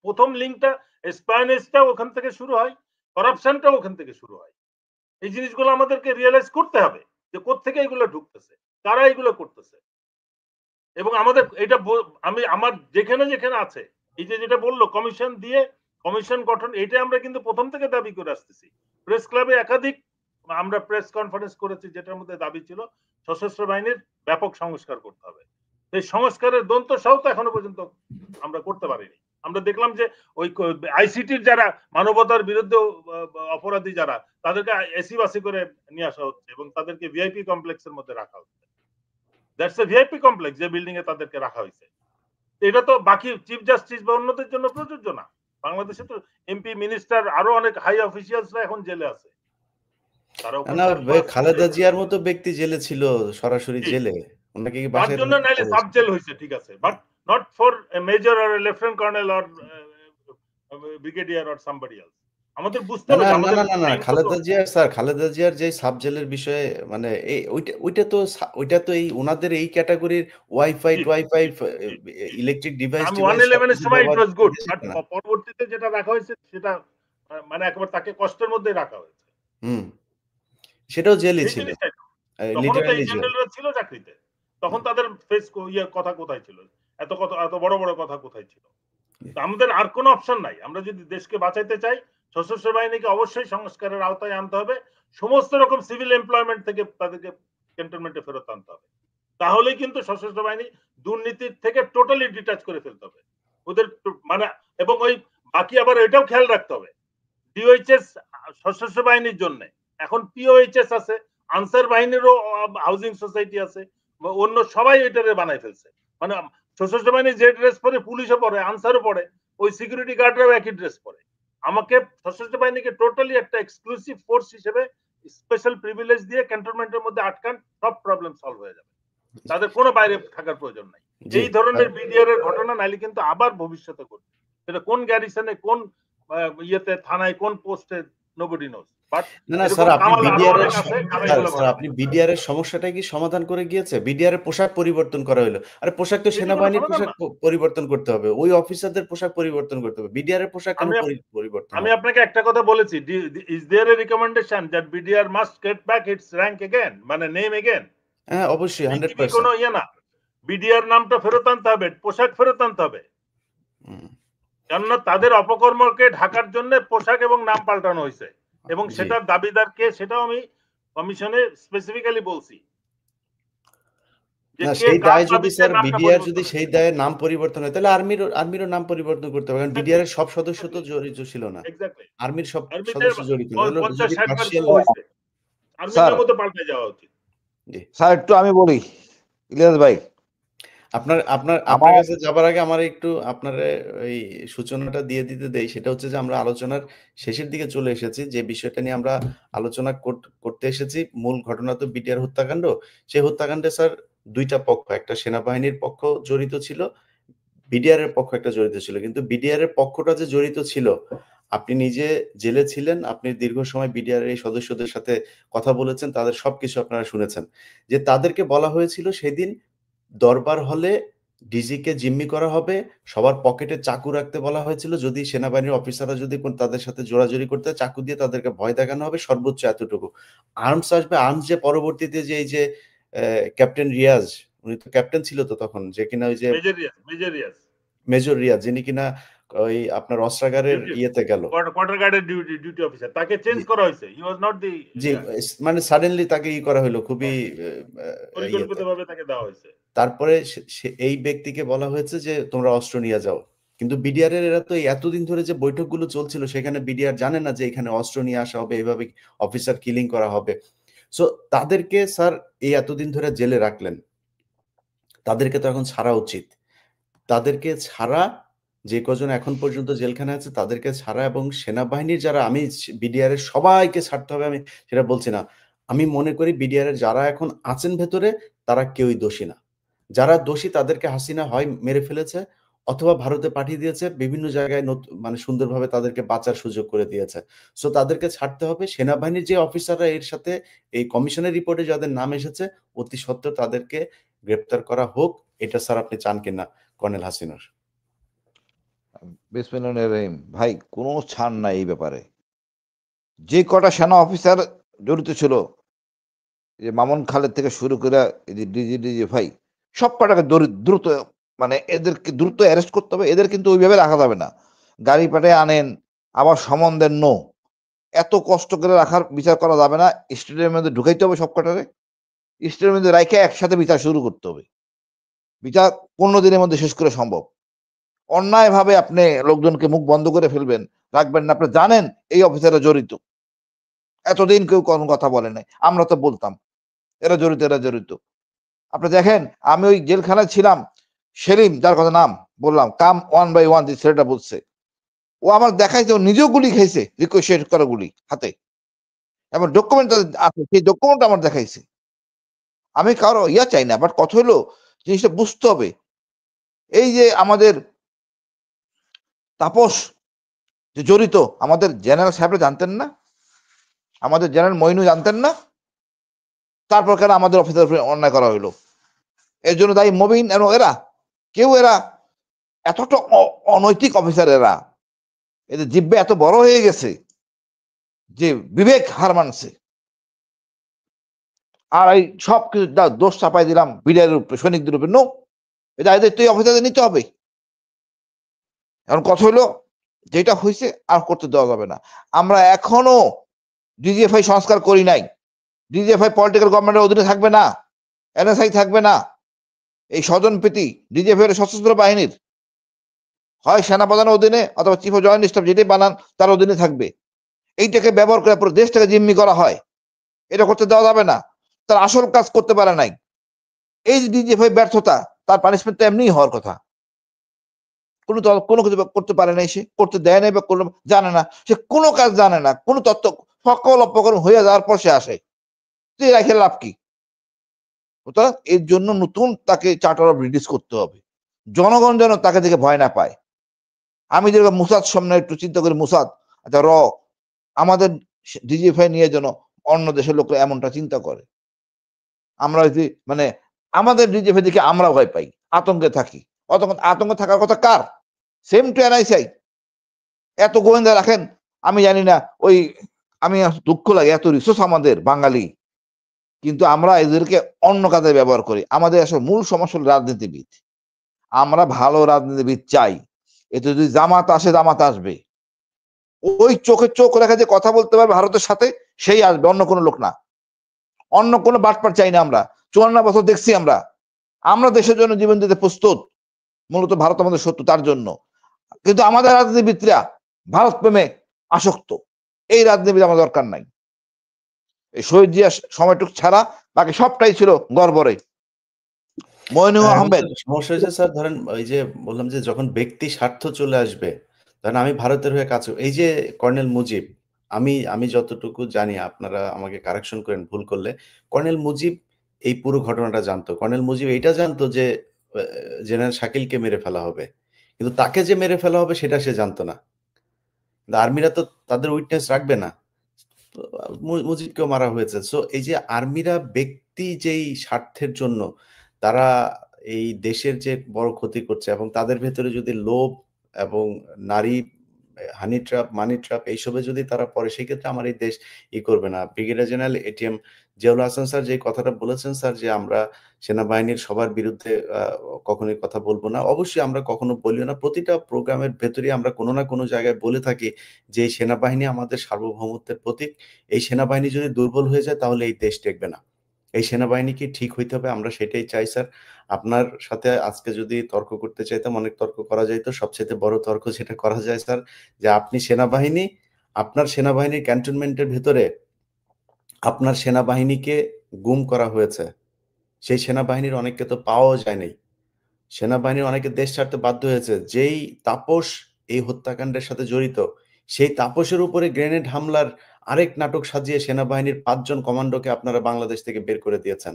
প্রথম লিঙ্কটা, স্পাইনেসটা ওখান থেকে শুরু হয়, করাপশনটা ওখান থেকে শুরু হয়। এই জিনিসগুলো আমাদেরকে রিয়েলাইজ করতে হবে যে কোত্থেকে এগুলো ঢুকতেছে, কারা এগুলো করতেছে। এবং আমাদের এটা আমি আমার যেখানে যেখানে আছে, এই যে যেটা বললো কমিশন দিয়ে, কমিশন গঠন, এটা আমরা কিন্তু প্রথম থেকে দাবি করে আসতেছি। প্রেস ক্লাবে একাধিক আমরা প্রেস কনফারেন্স করেছি, যেটার মধ্যে দাবি ছিল সশস্ত্র বাহিনীর ব্যাপক সংস্কার করতে হবে। এই সংস্কারের দন্ত সাও তো এখনো পর্যন্ত আমরা করতে পারিনি। আমরা দেখলাম যে ওই আইসিটির যারা মানবতার বিরুদ্ধে অপরাধী যারা, তাদেরকে এসি বাসি করে নিয়ে আসা হচ্ছে এবং তাদেরকে ভিআইপি কমপ্লেক্সের মধ্যে রাখা হচ্ছে। দ্যাটস এ ভিআইপি কমপ্লেক্স, যে বিল্ডিং এ তাদেরকে রাখা হয়েছে। এটা তো বাকি চিফ জাস্টিস বা অন্যদের জন্য প্রযোজ্য না। বাংলাদেশে তো এমপি, মিনিস্টার, আরো অনেক হাই অফিসিয়ালসরা এখন জেলে আছে। না, খালেদা জিয়ার মতো ব্যক্তি জেলে ছিল, সরাসরি জেলে, ওনাকে কি বাসায় তার জন্য নাইলে সাব জেল হইছে, ঠিক আছে, but not for a major or a lieutenant colonel or brigadier or somebody else. আমাদের বুঝতে হবে আমাদের না খালেদা জিয়ার স্যার, খালেদা জিয়ার যে সাব জেলের বিষয়ে, মানে ওইটা তো এই ওনাদের এই ক্যাটাগরির ওয়াইফাই ইলেকট্রিক ডিভাইস, আমি 111 এর সময় ইট ওয়াজ গুড, বাট পরবর্তীতে যেটা রাখা হয়েছে সেটা মানে একেবারে তাকে কষ্টের মধ্যে রাখা হয়েছে। সেটাও জেলই ছিল, লিটারালি জেনারেলরা ছিল চাকরিতে, তখন তাদের ফেস কথা কোথায় ছিল, এত বড় বড় কথা কোথায় ছিল? আমাদের আর কোনো অপশন নাই। আমরা যদি দেশকে বাঁচাইতে চাই, সশস্ত্র বাহিনীকে অবশ্যই সংস্কারের আওতায় আনতে হবে, সমস্ত রকম সিভিল এমপ্লয়মেন্ট থেকে তাদেরকে ক্যান্টনমেন্টে ফেরত আনতে হবে। তাহলেই কিন্তু সশস্ত্র বাহিনী দুর্নীতির থেকে টোটালি ডিটাচ করে ফেলতে হবে ওদের, মানে, এবং ওই বাকি আবার এটাও খেয়াল রাখতে হবে, ডিওএইচএস সশস্ত্র বাহিনীর জন্য, এখন পিওএইচএস আছে, আনসার বাহিনীরও হাউজিং সোসাইটি আছে, অন্য সবাই এটারে বানাই ফেলছে। মানে সশস্ত্র বাহিনী যে ড্রেস পরে পুলিশও পরে, আনসারও পরে, ওই সিকিউরিটি গার্ডরাও একই ড্রেস পরে। আমাকে সশস্ত্র বাহিনীকে টোটালি একটা এক্সক্লুসিভ ফোর্স হিসেবে স্পেশাল প্রিভিলেজ দিয়ে ক্যান্টনমেন্টের মধ্যে আটকান, সব প্রবলেম সলভ হয়ে যাবে, তাদের কোনো বাইরে থাকার প্রয়োজন নাই। এই ধরনের বিডিআর এর ঘটনা নাইলে কিন্তু আবার ভবিষ্যতে ঘটবে, সেটা কোন গ্যারিসনে, কোন ইয়েতে, থানায়, কোন পোস্টে, নোবডি নোজ। না স্যার, আপনি বিডিআর এর সমস্যাটা কি সমাধান করে গিয়েছে? বিডিআর এর পোশাক পরিবর্তন করা হলো, আরে পোশাক তো সেনাবাহিনীর পোশাক পরিবর্তন করতে হবে, ওই অফিসারদের পোশাক পরিবর্তন করতে হবে, বিডিআর এর পোশাক কেন পরিবর্তন? আমি আপনাকে একটা কথা বলেছি, is there a recommendation that BDR must get back its rank again, মানে নেম अगेन? হ্যাঁ, অবশ্যই 100%। কোনো ইয়ে না, বিডিআর নামটা ফেরত আনতে হবে, পোশাক ফেরত আনতে হবে, কারণ তাদের অপকর্মকে ঢাকার জন্য পোশাক এবং নাম পাল্টানো হয়েছে, এবং সেটার দাবিদারকে, সেটাও আমি কমিশনে স্পেসিফিক্যালি বলছি। সেই দায় যদি স্যার বিডিআর যদি সেই দায়ে নাম পরিবর্তন হয়, তাহলে আর্মিরও নাম পরিবর্তন করতে হবে, কারণ বিডিআর এর সব সদস্য তো জড়িত ছিল না, আর্মির সব সদস্য জড়িত না। আর্মির মতো পাল্টে যাওয়া উচিত। স্যার একটু আমি বলি, ইলিয়াস ভাই, আপনার আপনার আপনার আমার কাছে যাবার আগে আমার একটু আপনার এই সূচনাটা দিয়ে দিতে দেই। সেটা হচ্ছে যে আমরা আলোচনার শেষের দিকে চলে এসেছি। যে বিষয়টা নিয়ে আমরা আলোচনা করতে এসেছি, মূল ঘটনা তো বিডিআর হত্যাকাণ্ড। সেই হত্যাকাণ্ডে স্যার ২ টা পক্ষ, একটা সেনাবাহিনীর পক্ষ জড়িত ছিল, বিডিআর এর পক্ষ একটা জড়িত ছিল। কিন্তু বিডিআর এর পক্ষটা যে জড়িত ছিল, আপনি নিজে জেলে ছিলেন, আপনি দীর্ঘ সময় বিডিআর এর এই সদস্যদের সাথে কথা বলেছেন, তাদের সবকিছু আপনারা শুনেছেন। যে তাদেরকে বলা হয়েছিল সেদিন দরবার হলে ডিজিকে জিম্মি করা হবে, সবার পকেটে চাকু রাখতে বলা হয়েছিল, যদি সেনাবাহিনীর অফিসাররা যদি তাদের সাথে জোরাজুরি করতে হয়, চাকু দিয়ে তাদেরকে ভয় দেখানো হবে, সর্বোচ্চ এতটুকু। আর্মস আসবে, আর্মস যে পরবর্তীতে যে এই যে ক্যাপ্টেন রিয়াজ, উনি তো ক্যাপ্টেন ছিল তো তখন, যে কিনা ওই যে মেজর রিয়াজ, যিনি কিনা ওই আপনার অস্ত্রাগারের ইয়েতে গেল, কোয়ার্টার গার্ডের ডিউটি অফিসার, তাকে চেঞ্জ করা হয়েছে। হি ওয়াজ নট দি, জি, মানে সাডেনলি তাকে ই করা হলো খুবই ইয়েতে। পরিকল্পিতভাবে তাকে দেওয়া হয়েছে। তারপরে এই ব্যক্তিকে বলা হয়েছে যে তোমরা অস্ত্র নিয়ে যাও। কিন্তু বিডিআর এর এরা তো এই এতদিন ধরে যে বৈঠকগুলো চলছিল, সেখানে বিডিআর জানে না যে এখানে অস্ত্র নিয়ে আসা হবে, এভাবে অফিসার কিলিং করা হবে। সো তাদেরকে স্যার এই এতদিন ধরে জেলে রাখলেন, তাদেরকে তো এখন ছাড়া উচিত। তাদেরকে ছাড়া, যে কজন এখন পর্যন্ত জেলখানায় আছে তাদেরকে ছাড়া, এবং সেনাবাহিনীর যারা, আমি বিডিআর এর সবাইকে ছাড়তে হবে আমি সেটা বলছি না। আমি মনে করি বিডিআর এর যারা এখন আছেন ভেতরে তারা কেউই দোষী না। যারা দোষী তাদেরকে হাসিনা হয় মেরে ফেলেছে, অথবা ভারতে পাঠিয়ে দিয়েছে, বিভিন্ন জায়গায় মানে সুন্দরভাবে তাদেরকে বাঁচার সুযোগ করে দিয়েছে। সো তাদেরকে ছাড়তে হবে। সেনাবাহিনীর যে অফিসাররা এর সাথে এই কমিশনের রিপোর্টে যাদের নাম এসেছে, অতি সত্বর তাদেরকে গ্রেপ্তার করা হোক। এটা স্যার আপনি চান কিনা কর্নেল হাসিনার? বিসমিল্লাহির রহিম ভাই, কোনো ছাড় নাই এই ব্যাপারে। যে কটা সেনা অফিসার জড়িত ছিল, যে মামুন খালেদ থেকে শুরু করে এই যে ডিজি ভাই, সব কটাকে দ্রুত, মানে এদেরকে দ্রুত অ্যারেস্ট করতে হবে। এদের কিন্তু ওইভাবে রাখা যাবে না। গাড়ি পাঠে আনেন, আবার সমন দেন, নো, এত কষ্ট করে রাখার বিচার করা যাবে না। স্টেডিয়ামের মধ্যে ঢুকাইতে হবে সব কটারে, স্টেডিয়ামের মধ্যে রাইখে একসাথে বিচার শুরু করতে হবে। বিচার 15 দিনের মধ্যে শেষ করে সম্ভব। অন্যায় ভাবে আপনি লোকজনকে মুখ বন্ধ করে ফেলবেন, রাখবেন না। আপনি জানেন এই অফিসাররা জড়িত, এতদিন কেউ কোনো কথা বলে নাই, আমরা তো বলতাম এরা জড়িত, এরা জড়িত। আপনি দেখেন, আমি ওই জেলখানায় ছিলাম, সেলিম যার কথা নাম বললাম, কাম 1 by 1 যে ছেলেটা বলছে, ও আমার দেখাইছে, ও নিজেও গুলি খাইছে, রিকোয়েস্ট করা গুলি হাতে, এবং ডকুমেন্ট আছে, সেই ডকুমেন্ট আমার দেখাইছে। আমি কারো ইয়া চাই না, বাট কথা হলো জিনিসটা বুঝতে হবে। এই যে আমাদের তাপস যে জড়িত, আমাদের জেনারেল সাহেবরা জানতেন না, আমাদের জেনারেল মইনু জানতেন না, তারপর কেন আমাদের অফিসার অন্যায় করা হইলো? এর জন্য দায়ী মবিন এবং এরা, কেউ এরা এতটা অনৈতিক অফিসার, এরা, এদের জিব্বে এত বড় হয়ে গেছে যে বিবেক হার মানছে। আর এই সব কিছু দোষ চাপাই দিলাম বিডিআর উপরে, সৈনিকদের উপরে। নো, এটা এদের তো অফিসারদের নিতে হবে। এখন কথা হলো, যেটা হয়েছে আর করতে দেওয়া যাবে না। আমরা এখনো ডিজিএফআই সংস্কার করি নাই। ডিজিএফআই পলিটিক্যাল গভর্নমেন্টের অধীনে থাকবে না, এনএসআই থাকবে না। এই স্বজনপ্রীতি ডিজিএফআই এর সশস্ত্র বাহিনীর হয় সেনাপ্রধানের অধীনে অথবা চিফ অফ জয়েন্ট স্টাফ যেটাই বানান তার অধীনে থাকবে। এইটাকে ব্যবহার করে পুরো দেশটাকে জিম্মি করা হয়, এটা করতে দেওয়া যাবে না। তার আসল কাজ করতে পারে নাই, এই যে ডিজিএফআই ব্যর্থতা, তার পানিশমেন্ট তো এমনিই হওয়ার কথা। কোনো কিছু করতে পারে নাই, সে করতে দেয় নাই বা কোনো জানে না, সে কোনো কাজ জানে না, কোনো তত্ত্ব, সকল অপকর্ম হয়ে যাওয়ার পর সে আসে, তুই রাখে লাভ কি? সুতরাং এর জন্য নতুন তাকে চার্টার অফ রিলিজ করতে হবে, জনগণ যেন তাকে দেখে ভয় না পায়। আমি যেরকম মুসাদ সামনে একটু চিন্তা করি, মুসাদ আচ্ছা আমাদের ডিজিএফআই নিয়ে যেন অন্য দেশের লোকরা এমনটা চিন্তা করে। আমরা যদি মানে আমাদের ডিজিএফআই দেখে আমরা ভয় পাই, আতঙ্কে থাকি। আতঙ্কে থাকার কথা কার? সেম টু এনআইসিআই, এত গোয়েন্দা রাখেন। আমি জানি না, ওই আমি দুঃখ লাগে, এত রিসোর্স আমাদের বাঙালি, কিন্তু আমরা এদেরকে অন্য কাজে ব্যবহার করি। আমাদের আসলে মূল সমস্যা হল রাজনীতিবিদ। আমরা ভালো রাজনীতিবিদ চাই। এতে যদি জামাত আসে, জামাত আসবে, ওই চোখে চোখ রেখে যে কথা বলতে পারবে ভারতের সাথে, সেই আসবে, অন্য কোনো লোক না। অন্য কোনো বাটপার চাই না আমরা। 54 বছর দেখছি আমরা, আমরা দেশের জন্য জীবন দিতে প্রস্তুত। মূলত ভারত আমাদের শত্রু, তার জন্য। কিন্তু আমাদের রাজনীতিবিদরা ভারত প্রেমে আসক্ত। এই রাজনীতিবিদ আমার দরকার নাই। এই শহীদ জিয়া সময়টুক ছাড়া বাকি সবটাই ছিল গড়বড়ে। মইনুল আহমেদ। সমস্যা হয়েছে স্যার, ধরেন ওই যে বললাম যে যখন ব্যক্তি স্বার্থ চলে আসবে, ধরেন আমি ভারতের হয়ে কাজ এই যে কর্নেল মুজিব, আমি যতটুকু জানি, আপনারা আমাকে কারেকশন করেন ভুল করলে, কর্নেল মুজিব এই পুরো ঘটনাটা জানতো। কর্নেল মুজিব এইটা জানতো যে জেনারেল শাকিলকে মেরে ফেলা হবে, কিন্তু তাকে যে মেরে ফেলা হবে সেটা সে জানতো না। কিন্তু আর্মিরা তো তাদের উইটনেস রাখবে না, তো মুজিবকেও মারা হয়েছে। সো এই যে আর্মিরা ব্যক্তি যেই স্বার্থের জন্য তারা এই দেশের যে বড় ক্ষতি করছে, এবং তাদের ভেতরে যদি লোভ এবং নারী হানি ট্র্যাপ, মানি ট্র্যাপ এইসবে যদি তারা পড়ে, সেক্ষেত্রে আমার এই দেশ করবে না। Brigadier general ATM Ziaul Hasan sir যে কথাটা বলেছেন স্যার, যে আমরা সেনাবাহিনীর সবার বিরুদ্ধে কখনোই কথা বলবো না, অবশ্যই আমরা কখনো বলিও না। প্রতিটা প্রোগ্রামের ভেতরে আমরা কোনো না কোনো জায়গায় বলে থাকি যে এই সেনাবাহিনী আমাদের সার্বভৌমত্বের প্রতীক। এই সেনাবাহিনী যদি দুর্বল হয়ে যায় তাহলে এই দেশ টেকবে না। এই সেনাবাহিনীকে ঠিক হইতে হবে, আমরা সেটাই চাই স্যার। আপনার সাথে আজকে যদি তর্ক করতে চাইতাম, অনেক তর্ক করা যাইত। সবচেয়ে বড় তর্ক যেটা করা যায় স্যার, যে আপনি সেনাবাহিনী, আপনার সেনাবাহিনীর ক্যান্টনমেন্টের ভেতরে আপনার সেনাবাহিনীকে গুম করা হয়েছে। সেই সেনাবাহিনীর অনেককে তো পাওয়াও যায় নাই। সেনাবাহিনীর অনেকে দেশ ছাড়তে বাধ্য হয়েছে। যেই তাপস এই হত্যাকাণ্ডের সাথে জড়িত, সেই তাপসের উপরে গ্রেনেড হামলার আরেক নাটক সাজিয়ে সেনাবাহিনীর ৫ জন কমান্ডোকে আপনারা বাংলাদেশ থেকে বের করে দিয়েছেন।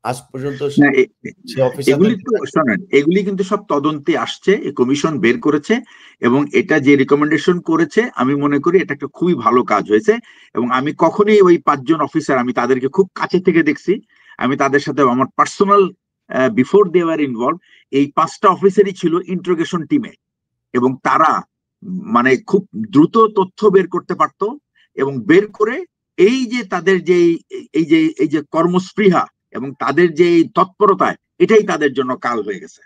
আজ পর্যন্ত না, সে এগুলি অফিসারদের তো শোনেন, এগুলি কিন্তু সব তদন্তে আসছে, কমিশন বের করেছে, এবং এটা যে রিকমেন্ডেশন করেছে আমি মনে করি এটা একটা খুবই ভালো কাজ হয়েছে। এবং আমি কখনোই ওই ৫ জন অফিসার, আমি তাদেরকে খুব কাছে থেকে দেখছি, আমি তাদের সাথে আমার personal before they were involve, এই ৫টা অফিসারই ছিল ইন্টারোগেশন টিমে, এবং তারা মানে খুব দ্রুত তথ্য বের করতে পারতো, এবং বের করে এই যে তাদের যে এই যে কর্মস্পৃহা এবং তাদের যে তৎপরতায়, এটাই তাদের জন্য কাল হয়ে গেছে,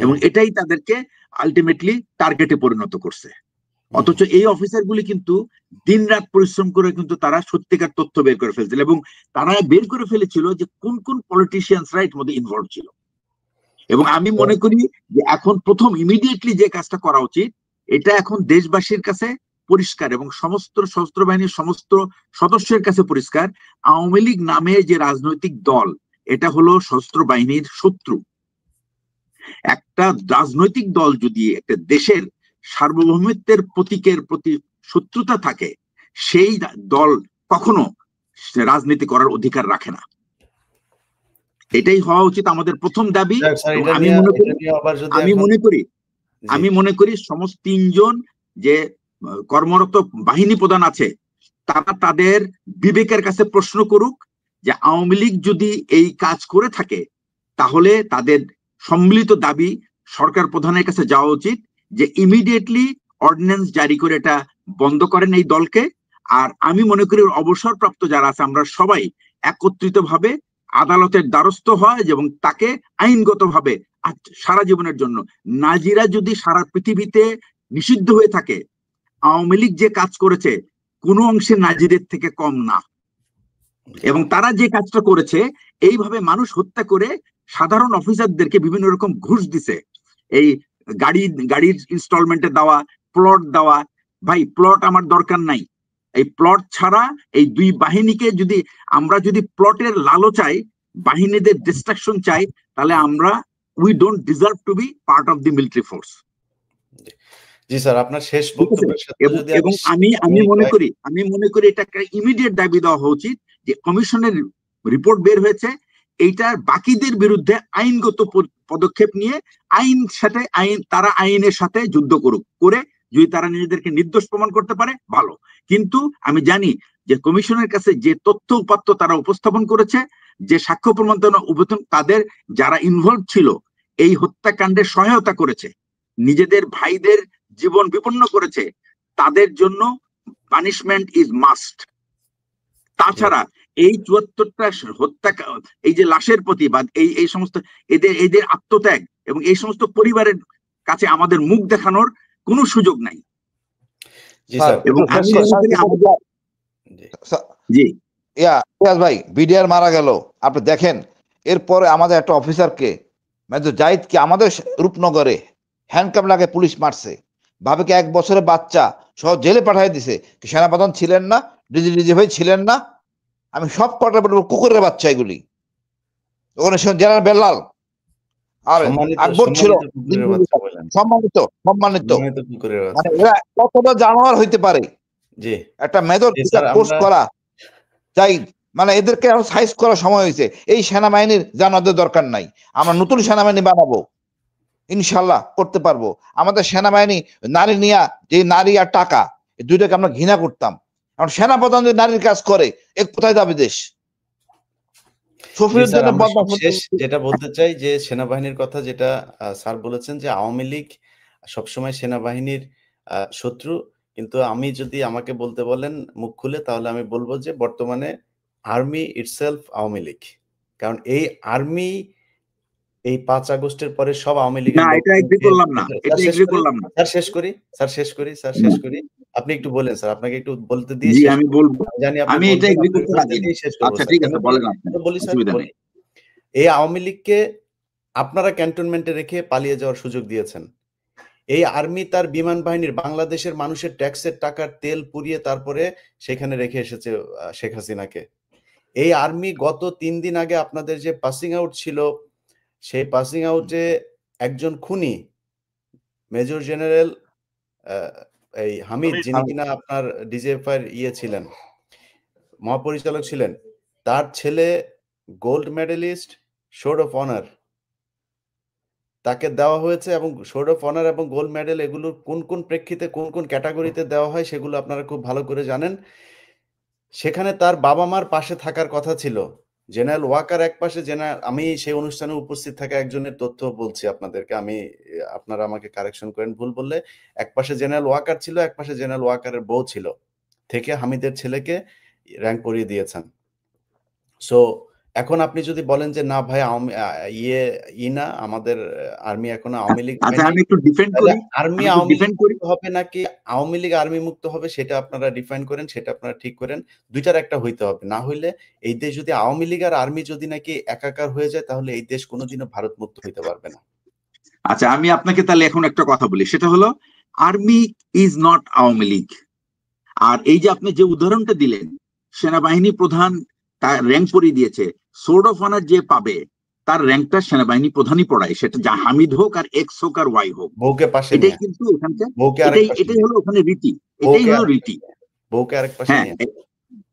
এবং এটাই তাদেরকে আলটিমেটলি টার্গেটে পরিণত করছে। অথচ এই অফিসারগুলি কিন্তু দিন রাত পরিশ্রম করে কিন্তু তারা সত্যিকার তথ্য বের করে ফেলছিল, এবং তারা বের করে ফেলেছিল যে কোন কোন পলিটিশিয়ানসরা এর মধ্যে ইনভলভ ছিল। এবং আমি মনে করি যে এখন প্রথম ইমিডিয়েটলি যে কাজটা করা উচিত, এটা এখন দেশবাসীর কাছে পরিষ্কার এবং সমস্ত সশস্ত্র বাহিনীর সমস্ত সদস্যের কাছে পরিষ্কার, আওয়ামী লীগ নামে যে রাজনৈতিক দল, এটা হলো সশস্ত্র বাহিনীর শত্রু। একটা রাজনৈতিক দল যদি একটা দেশের সার্বভৌমত্বের প্রতীকের প্রতি শত্রুতা থাকে, সেই দল কখনো রাজনীতি করার অধিকার রাখে না। এটাই হওয়া উচিত আমাদের প্রথম দাবি। আমি মনে করি সমস্ত ৩ জন যে কর্মরত বাহিনী প্রধান আছে, তারা তাদের বিবেকের কাছে প্রশ্ন করুক যে আওয়ামী লীগ যদি এই কাজ করে থাকে, তাহলে তাদের সম্মিলিত দাবি সরকার প্রধানের কাছে যাওয়া উচিত যে ইমিডিয়েটলি অর্ডিন্যান্স জারি করে এটা বন্ধ করেন এই দলকে। আর আমি মনে করি অবসরপ্রাপ্ত যারা আছে, আমরা সবাই একত্রিত ভাবে আদালতের দ্বারস্থ হয় এবং তাকে আইনগতভাবে সারা জীবনের জন্য, নাজিরা যদি সারা পৃথিবীতে নিষিদ্ধ হয়ে থাকে, আওয়ামী লীগ যে কাজ করেছে কোনো অংশে নাজিরের থেকে কম না। এবং তারা যে কাজটা করেছে, এইভাবে মানুষ হত্যা করে সাধারণ অফিসারদেরকে বিভিন্ন রকম ঘুষ দিছে, এই গাড়ির ইনস্টলমেন্টে দেওয়া, প্লট দেওয়া। ভাই, প্লট আমার দরকার নাই। এই প্লট ছাড়া এই দুই বাহিনীকে আমরা যদি প্লটের লালচাই বাহিনীদের ডিস্ট্রাকশন চাই, তাহলে আমরা we don't deserve to be part of the military force. জি স্যার, আপনার শেষ বক্তব্যের সাথে যদি এবং আমি মনে করি এটা একটা ইমিডিয়েট দাবি দেওয়া উচিত যে কমিশনের রিপোর্ট বের হয়েছে, এইটার বাকিদের বিরুদ্ধে আইনগত পদক্ষেপ নিয়ে তারা আইনের সাথে যুদ্ধ করে যদি তারা নিজেদেরকে নির্দোষ প্রমাণ করতে পারে ভালো। কিন্তু আমি জানি যে কমিশনের কাছে যে তথ্য উপাত্ত তারা উপস্থাপন করেছে, যে সাক্ষ্য প্রমাণ তাদের যারা ইনভলভ ছিল, এই হত্যাকাণ্ডে সহায়তা করেছে, নিজেদের ভাইদের জীবন বিপন্ন করেছে, তাদের জন্য পানিশমেন্ট ইজ মাস্ট। তাছাড়া এই ৭৪টা হত্যা, এই যে লাশের প্রতিবাদ, এই সমস্ত এদের আত্মত্যাগ এবং এই সমস্ত পরিবারের কাছে আমাদের মুখ দেখানোর কোনো সুযোগ নাই। এবং ভাই, বিডিআর মারা গেল, আপনি দেখেন এরপরে আমাদের একটা অফিসারকে, মেজর জাহিদকে আমাদের রূপনগরে হ্যান্ডকাপ লাগে পুলিশ মারছে, ভাবে কি ১ বছরের বাচ্চা সহ জেলে পাঠিয়ে দিছে। সেনাপ্রধান ছিলেন না, ডিজি ভাই ছিলেন না, আমি সব কটা বলবো কুকুরের বাচ্চা এগুলি। ওখানে জেনারেল বেল্লাল আর আকবর ছিল সম্মানিত সম্মানিত, মানে এরা কতটা জানোয়ার হইতে পারে জি একটা মেজর পোস্ট করা যাই, মানে এদেরকে সাইজ করার সময় হয়েছে। এই সেনাবাহিনীর জানাদের দরকার নাই, আমরা নতুন সেনাবাহিনী বানাবো, ইনশাল্লাহ করতে পারবো। আমাদের সেনাবাহিনী নারী নিয়া, যে নারী আর টাকা এই দুইটাকে আমরা ঘৃণা করতাম, কারণ সেনাপ্রধান যদি নারীর কাজ করে এক কোথায় যাবে দেশ? যেটা বলতে চাই যে সেনাবাহিনীর কথা যেটা স্যার বলেছেন যে আওয়ামী লীগ সবসময় সেনাবাহিনীর শত্রু, কিন্তু আমি যদি আমাকে বলতে বলেন মুখ খুলে, তাহলে আমি বলবো যে বর্তমানে আর্মি ইটসেলফ আওয়ামী লীগ। কারণ এই আর্মি এই 5 আগস্টের পরে সব আওয়ামী লীগের শেষ করি আপনি একটু বলেন স্যার, আপনাকে একটু বলতে দিয়ে আমি বলবো, জানি আমি এটা এগ্রি করতে রাজি। আচ্ছা ঠিক আছে, বলেন আপনি। বলি স্যার, এই আওয়ামী লীগকে আপনারা ক্যান্টনমেন্টে রেখে পালিয়ে যাওয়ার সুযোগ দিয়েছেন। এই আর্মি তার বিমান বাহিনীর বাংলাদেশের মানুষের ট্যাক্সের টাকার তেল পুড়িয়ে তারপরে সেখানে রেখে এসেছে শেখ হাসিনাকে। এই আর্মি গত 3 দিন আগে আপনাদের যে পাসিং আউট ছিল, সেই পাসিং আউটে একজন খুনি মেজর জেনারেল এই হামিদ, যিনি কিনা আপনার ডিজিএফআই ছিলেন, মহাপরিচালক ছিলেন, তার ছেলে gold medallist, sword of honour তাকে দেওয়া হয়েছে। এবং শোর্ড অফ অনার এবং গোল্ড মেডেল এগুলো কোন কোন প্রেক্ষিতে কোন কোন ক্যাটাগরিতে দেওয়া হয় সেগুলো আপনারা খুব ভালো করে জানেন। সেখানে তার বাবা মার পাশে থাকার কথা ছিল। জেনারেল ওয়াকার এক পাশে, আমি সেই অনুষ্ঠানে উপস্থিত থাকা একজনের তথ্য বলছি আপনাদেরকে, আপনারা আমাকে কারেকশন করেন ভুল বললে। এক পাশে জেনারেল ওয়াকার ছিল, এক পাশে জেনারেল ওয়াকারের বউ ছিল, থেকে হামিদের ছেলেকে র্যাঙ্ক পরিয়ে দিয়েছেন। সো এখন আপনি যদি বলেন যে না ভাই না আমাদের আর্মি এখন আওয়ামী লীগ, আমি একটু ডিফেন্ড করি, আর্মি আওয়ামী লীগ হবে নাকি আওয়ামী লীগ আর্মি মুক্ত হবে সেটা আপনারা ডিফাইন করেন, সেটা আপনারা ঠিক করেন। দুইটার একটা হইতে হবে, না হইলে এই দেশ যদি আওয়ামী লীগ আর আর্মি যদি নাকি একাকার হয়ে যায়, তাহলে এই দেশ কোনোদিনও ভারত মুক্ত হইতে পারবে না। আচ্ছা, আমি আপনাকে তাহলে এখন একটা কথা বলি, সেটা হলো army is not Awami League. আর এই যে আপনি যে উদাহরণটা দিলেন, সেনাবাহিনী প্রধান তার র্যাঙ্ক পরিয়ে দিয়েছে, সোর্ড অফ অনার যে পাবে তার র্যাঙ্কটা সেনাবাহিনী প্রধানই পড়ায়, সেটা যা হামিদ হোক আর এক্স হোক আর ওয়াই হোক, বউকে পাশে এটাই কিন্তু এখানকার, এটাই হলো ওখানে রীতি, এটাই হলো রীতি। বউকে আরেক পাশে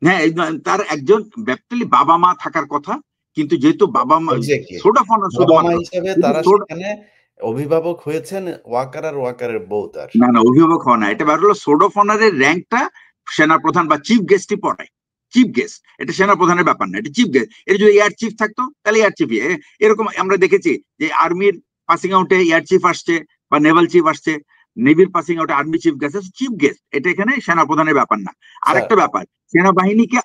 হ্যাঁ, তার একজন ব্যক্তিলি বাবা মা থাকার কথা, কিন্তু যেহেতু বাবা মা সোর্ড অফ অনার শুধুমাত্র হিসেবে তারা সেখানে অভিভাবক হয়েছেন ওয়াকার আর ওয়াকারের বউ, তার না অভিভাবক হওয়া না, এটা হলো সোর্ড অফ অনারের র্যাঙ্কটা সেনাপ্রধান বা চিফ গেস্টই পড়ায়। চিফ গেস্ট এটা সেনাপ্রধানের ব্যাপার না, এটা চিফ গেস্ট। এটা যদি এয়ার চিফ থাকতো তাহলে এয়ার চিফ, এরকম আমরা দেখেছি যে আর্মির পাসিং আউটে এয়ার চিফ আসছে বা নেভাল চিফ আসছে, নেভির পাসিং আউটে army chief guest, chief guest. এটা এখানে সেনাপ্রধানের ব্যাপার না। আরেকটা ব্যাপার, সেনাবাহিনীকে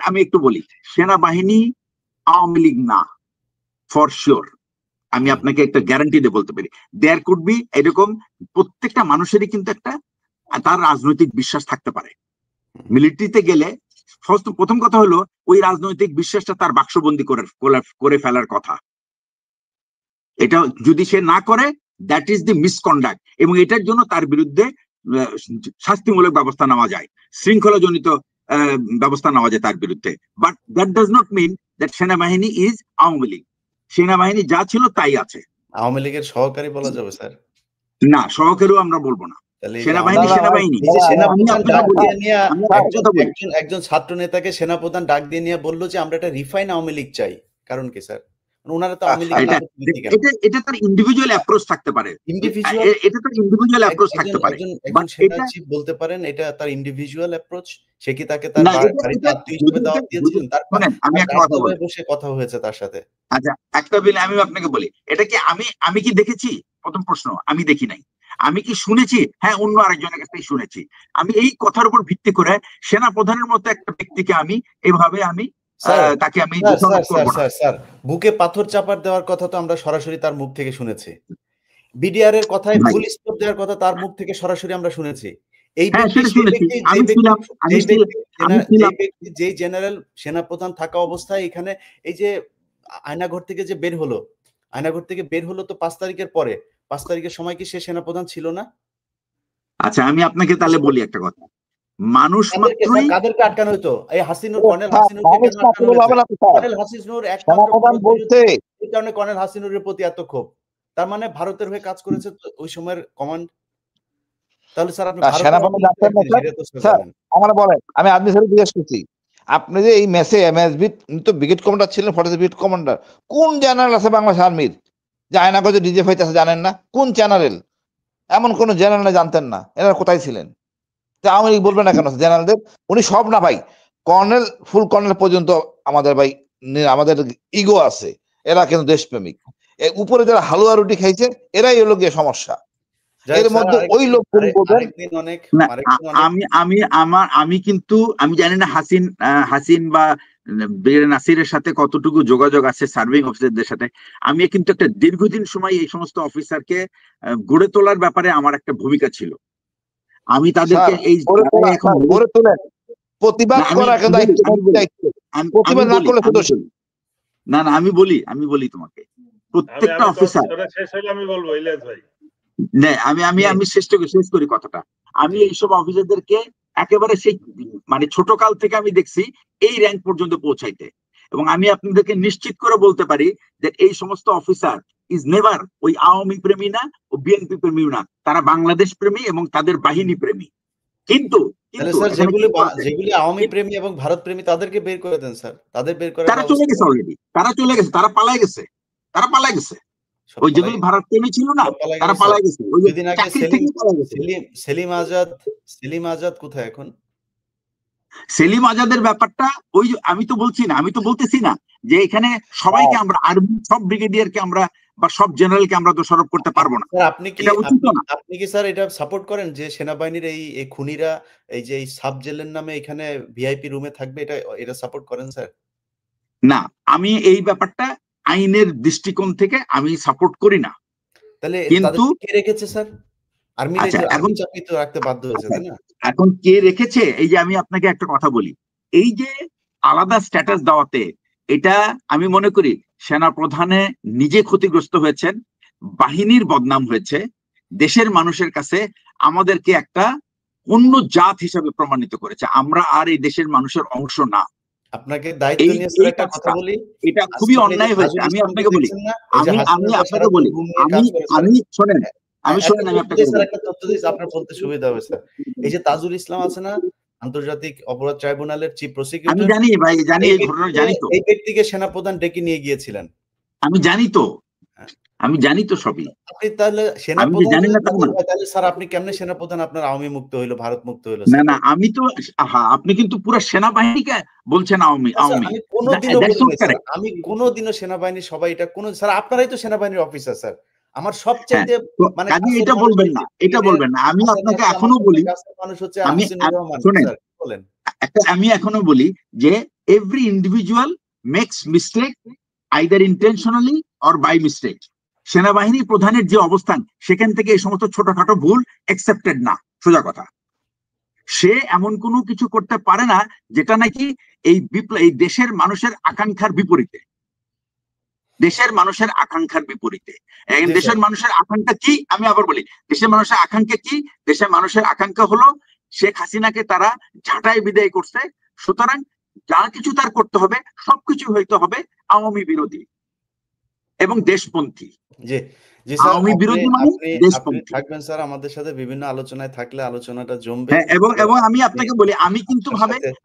আমি একটু বলি, সেনাবাহিনী আওয়ামী লীগ না, ফর শিওর। আমি আপনাকে একটা গ্যারান্টি দিয়ে বলতে পারি, দেয়ার কুড বি, এরকম প্রত্যেকটা মানুষেরই কিন্তু একটা তার রাজনৈতিক বিশ্বাস থাকতে পারে। মিলিটারিতে গেলে প্রথম কথা হলো ওই রাজনৈতিক বিশ্বাসটা তার বাক্সবন্দি করে ফেলার কথা। এটা যদি সে না করে, দ্যাট ইজ দি মিসকন্ডাক্ট, এবং এটার জন্য তার বিরুদ্ধে শাস্তিমূলক ব্যবস্থা নেওয়া যায়, শৃঙ্খলাজনিত ব্যবস্থা নেওয়া যায় তার বিরুদ্ধে। But that does not mean that সেনাবাহিনী ইজ আওয়ামী লীগ। সেনাবাহিনী যা ছিল তাই আছে। আওয়ামী লীগের সহকারী বলা যাবে স্যার? না, সহকারীও আমরা বলবো না। সেনাবাহিনী একজন ছাত্র নেতাকে সেনাপ্রধান ডাক দিয়ে নিয়ে বললো যে আমরা একটা রিফাইন আওয়ামী লীগ চাই, কারণ কি স্যার? ওনারা তো আওয়ামী লীগ, এটা তার ইন্ডিভিজুয়াল অ্যাপ্রোচ থাকতে পারে, এটা তার ইন্ডিভিজুয়াল অ্যাপ্রোচ থাকতে পারে, বাট এটা চিফ বলতে পারেন এটা তার ইন্ডিভিজুয়াল অ্যাপ্রোচ। সে কি তাকে তার বাড়িতে আত্মীয় হিসেবে দাওয়াত দিয়েছিলেন? তারপর আমি একটা কথা বলি, বসে কথা হয়েছে তার সাথে। আচ্ছা, একটা বিলে আমি আপনাকে বলি, এটা কি আমি কি দেখেছি? প্রথম প্রশ্ন, আমি দেখি নাই। আমি কি শুনেছি? হ্যাঁ, অন্য আরেকজনের কাছ থেকে শুনেছি। আমি এই কথার উপর ভিত্তি করে সেনাপ্রধানের মতো একটা ব্যক্তিকে আমি এভাবে তাকে আমি স্যার, বুকে পাথর চাপার দেওয়ার কথা তো আমরা সরাসরি তার মুখ থেকে শুনেছি। বিডিআর এর কথায় ফুল স্টপ দেওয়ার কথা তার মুখ থেকে সরাসরি আমরা শুনেছি। এই যে জেনারেল সেনাপ্রধান থাকা অবস্থায় এখানে এই যে আয়নাঘর থেকে যে বের হলো, আয়নাঘর থেকে বের হলো তো 5 তারিখের পরে, 5 তারিখের সময় কি সে সেনাপ্রধান ছিল না? আচ্ছা, আমি আপনাকে তাহলে বলি একটা কথা, মানুষ মাত্রই কাদেরকে আটকানো হতো? এই হাসিনুর, কর্নেল হাসিনুরকে কেন আটকানো হয়েছে? কর্নেল হাসিনুর একমাত্র বলতে এই কারণে কর্নেল হাসিনুরের প্রতি এত ক্ষোভ। তার মানে ভারতের হয়ে কাজ করেছে তো ওই সময়ের কমান্ড। তাহলে স্যার আপনি ভারতের সেনাবাহিনী জানতেন না স্যার? এটা তো স্যার স্যার জানেন। আমার বলেন, আমি আদমি স্যার জিজ্ঞেস করছি, আপনি যে এই মেসে এমএসবি তো ব্রিগেড কমান্ডার ছিলেন, 40 ব্রিগেড কমান্ডার, কোন জেনারেল আছে বাংলাদেশ আর্মির যে আয়নাগঞ্জে ডিজে হইতেছে জানেন না? কোন জেনারেল? এমন কোন জেনারেল জানতেন না? এনারা কোথায় ছিলেন? তা আওয়ামী লীগ বলবে না কেন জেনারেলদের? উনি সব না ভাই, কর্নেল ফুল কর্নেল পর্যন্ত আমাদের ভাই আমাদের ইগো আছে, এরা কিন্তু দেশপ্রেমিক। উপরে যারা হালুয়া রুটি খাইছে এরাই হলো গিয়ে সমস্যা। এর মধ্যে ওই লোকগুলি বলবেন না, আমি কিন্তু আমি জানি না হাসিন বা নাসিরের সাথে কতটুকু যোগাযোগ আছে সার্ভিং অফিসারদের সাথে। আমি কিন্তু একটা দীর্ঘদিন সময় এই সমস্ত অফিসারকে গড়ে তোলার ব্যাপারে আমার একটা ভূমিকা ছিল। আমি তাদেরকে এই এখন গড়ে তোলেন, প্রতিবাদ করা একটা দায়িত্ব, প্রতিবাদ না করলে না আমি বলি তোমাকে, প্রত্যেকটা অফিসার, আমি বলবো ইলিয়াস ভাই, আমি শেষ করি কথাটা। আমি এইসব অফিসারদেরকে একেবারে সেই মানে ছোট কাল থেকে আমি দেখছি এই র্যাঙ্ক পর্যন্ত পৌঁছাইতে, এবং আমি আপনাদেরকে নিশ্চিত করে বলতে পারি যে এই সমস্ত অফিসার ইজ নেভার ওই আওয়ামী প্রেমী না ও বিএনপি প্রেমী না, তারা বাংলাদেশ প্রেমী এবং তাদের বাহিনী প্রেমী। কিন্তু যেগুলি আওয়ামী প্রেমী এবং ভারত প্রেমী তাদেরকে বের করে দেন স্যার, তাদের বের করে তারা চলে গেছে অলরেডি, তারা পালায় গেছে। ওই যেগুলি ভারত প্রেমী ছিল না তারা পালায় গেছে। সেলিম আজাদ কোথায় এখন? সেলিম আজাদের ব্যাপারটা ওই আমি তো বলতেছি না যে এখানে সবাইকে আমরা আর্মি সব ব্রিগেডিয়ারকে আমরা বা সব জেনারেলকে আমরা দোষারোপ করতে পারবো না। আপনি কি স্যার এটা সাপোর্ট করেন যে সেনাবাহিনীর এই খুনিরা এই যে এই সাব জেলের নামে এখানে ভিআইপি রুমে থাকবে, এটা সাপোর্ট করেন স্যার? না, আমি এই ব্যাপারটা আইনের দৃষ্টিকোণ থেকে আমি সাপোর্ট করি না। তাহলে কিন্তু কে রেখেছে স্যার? আর্মি এখন চাকরি তো রাখতে বাধ্য হয়েছে, তাই না? এখন কে রেখেছে? এই যে আমি আপনাকে একটা কথা বলি, এই যে আলাদা স্ট্যাটাস দেওয়াতে এটা আমি মনে করি সেনা প্রধানে নিজে ক্ষতিগ্রস্ত হয়েছেন, বাহিনীর বদনাম হয়েছে, দেশের মানুষের কাছে আমাদেরকে একটা অন্য জাত হিসেবে প্রমাণিত করেছে। আমরা আর এই দেশের মানুষের অংশ না। আপনাকে দায়িত্ব নিয়ে স্যার একটা কথা বলি, এটা খুবই অন্যায় হয়েছে। আমি আপনাকে বলি, শোনেন, একটা তথ্য দিচ্ছি, আপনার বলতে সুবিধা হবে স্যার। এই যে তাজুল ইসলাম আছে না, আন্তর্জাতিক অপরাধ ট্রাইব্যুনালের চিফ প্রসিকিউটর, আমি জানি ভাই, জানি এই ঘটনা, জানি তো। এই ব্যক্তিকে সেনাপ্রধান ডেকে নিয়ে গিয়েছিলেন। আমি জানি তো সবই। আপনি তাহলে সেনাপ্রধান তাহলে স্যার আপনি কেমনে সেনাপ্রধান আপনার আওয়ামী মুক্ত হইলো, ভারত মুক্ত হইলো? না আমি তো আপনি কিন্তু পুরো সেনাবাহিনীকে বলছেন আওয়ামী। আমি কোনোদিনও সেনাবাহিনী সবাই এটা কোন স্যার, আপনারাই তো সেনাবাহিনীর অফিসার স্যার। আমার সবচেয়ে মানে এটা বলবেন না। আমি আপনাকে এখনো বলি, আমি এখনো বলি যে every individual makes mistake either intentionally or by mistake. সেনাবাহিনী প্রধানের যে অবস্থান, সেখান থেকে এই সমস্ত ছোটখাটো ভুল অ্যাকসেপ্টেড না, সোজা কথা। সে এমন কোনো কিছু করতে পারে না যেটা নাকি এই দেশের মানুষের আকাঙ্ক্ষার বিপরীতে। দেশের মানুষের আকাঙ্ক্ষার বিপরীতে। দেশের মানুষের আকাঙ্ক্ষা কি? আমি আবার বলি, দেশের মানুষের আকাঙ্ক্ষা কি? দেশের মানুষের আকাঙ্ক্ষা হলো শেখ হাসিনাকে তারা ঝাঁটাই বিদায় করছে, সুতরাং যা কিছু তার করতে হবে সবকিছু হইতে হবে আওয়ামী বিরোধী এবং দেশপন্থী। আওয়ামী বিরোধী মানে দেশপন্থী। থাকবেন স্যার আমাদের সাথে বিভিন্ন আলোচনায়, থাকলে আলোচনাটা জমবে। এবং আমি আপনাকে বলি, আমি কিন্তু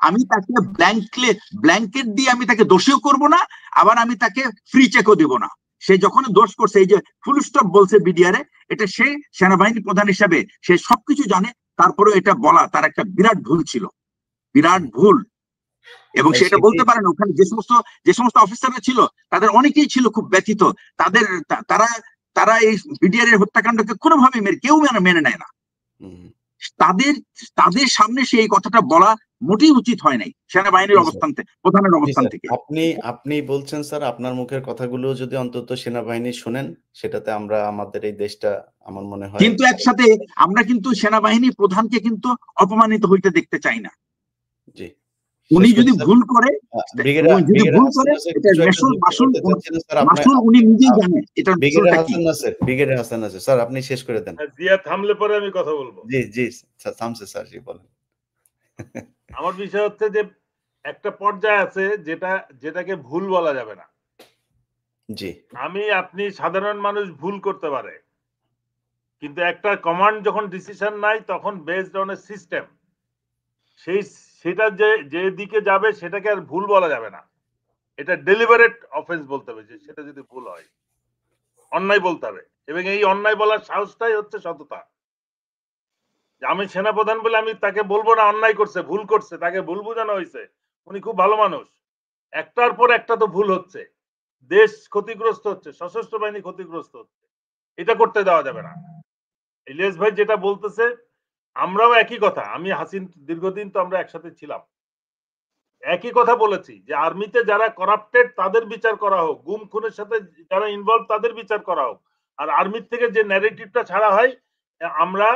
আমি তাকে ব্ল্যাঙ্কেট দিয়ে আমি তাকে দোষীও করব না, আবার আমি তাকে ফ্রি চেকও দিব না। সে যখন দোষ করছে, এই যে ফুল স্টপ বলছে বিডিআরে, এটা সে সেনাবাহিনী প্রধান হিসাবে সে সবকিছু জানে, তারপরে এটা বলা তার একটা বিরাট ভুল ছিল, বিরাট ভুল। এবং সেটা বলতে পারেন ওখানে যে সমস্ত অফিসাররা ছিল তাদের অনেকেই ছিল খুব ব্যথিত। তারা এই বিডিআর হত্যাকাণ্ডকে কোনোভাবে কেউ মেনে নেয় না। তাদের সামনে সেই কথাটা বলা মোটেই উচিত হয় নাই সেনাবাহিনীর অবস্থান থেকে, প্রধানের অবস্থান থেকে। আপনি বলছেন স্যার, আপনার মুখের কথাগুলো যদি অন্তত সেনাবাহিনী শুনেন, সেটাতে আমরা আমাদের এই দেশটা আমার মনে হয়। কিন্তু একসাথে আমরা কিন্তু সেনাবাহিনী প্রধানকে কিন্তু অপমানিত হইতে দেখতে চাই না। জি, উনি যদি ভুল করে, উনি নিজেই জানেন এটা। ব্রিগেডিয়ার হাসান নাসির স্যার, আপনি শেষ করে দেন। জিয়া থামলে পরে আমি কথা বলবো। জি থামছে স্যার, জি বলেন। আমার বিষয় হচ্ছে যে একটা পর্যায়ে আছে যেটাকে ভুল বলা যাবে না। জি আমি আপনি সাধারণ মানুষ ভুল করতে পারে, কিন্তু একটা কমান্ড যখন ডিসিশন নাই তখন বেসড অন এ সিস্টেম, সেটা যে দিকে যাবে সেটাকে আর ভুল বলা যাবে না, এটা ডেলিভারেট অফেন্স বলতে হবে, যে সেটা যদি ভুল হয় অন্যায় বলতে হবে, এবং এই অন্যায় বলার সাহসটাই হচ্ছে সততা। আমি সেনাপ্রধান বলে আমি তাকে বলবো না অন্যায় করছে, ভুল করছে, তাকে ভুল বোঝানো হয়েছে, উনি খুব ভালো মানুষ, একটার পর একটা তো ভুল হচ্ছে, দেশ ক্ষতিগ্রস্ত হচ্ছে, সশস্ত্র বাহিনী ক্ষতিগ্রস্ত হচ্ছে, এটা করতে দেওয়া যাবে না। ইলিয়াস ভাই যেটা বলতেছে আমরাও একই কথা, আমি হাসিন দীর্ঘদিন তো আমরা একসাথে ছিলাম, একই কথা বলেছি যে আর্মিতে যারা করাপ্টেড তাদের বিচার করা হোক, গুম খুনের সাথে যারা ইনভলভ তাদের বিচার করা হোক, আর আর্মির থেকে যে ন্যারেটিভটা ছাড়া হয় আমরা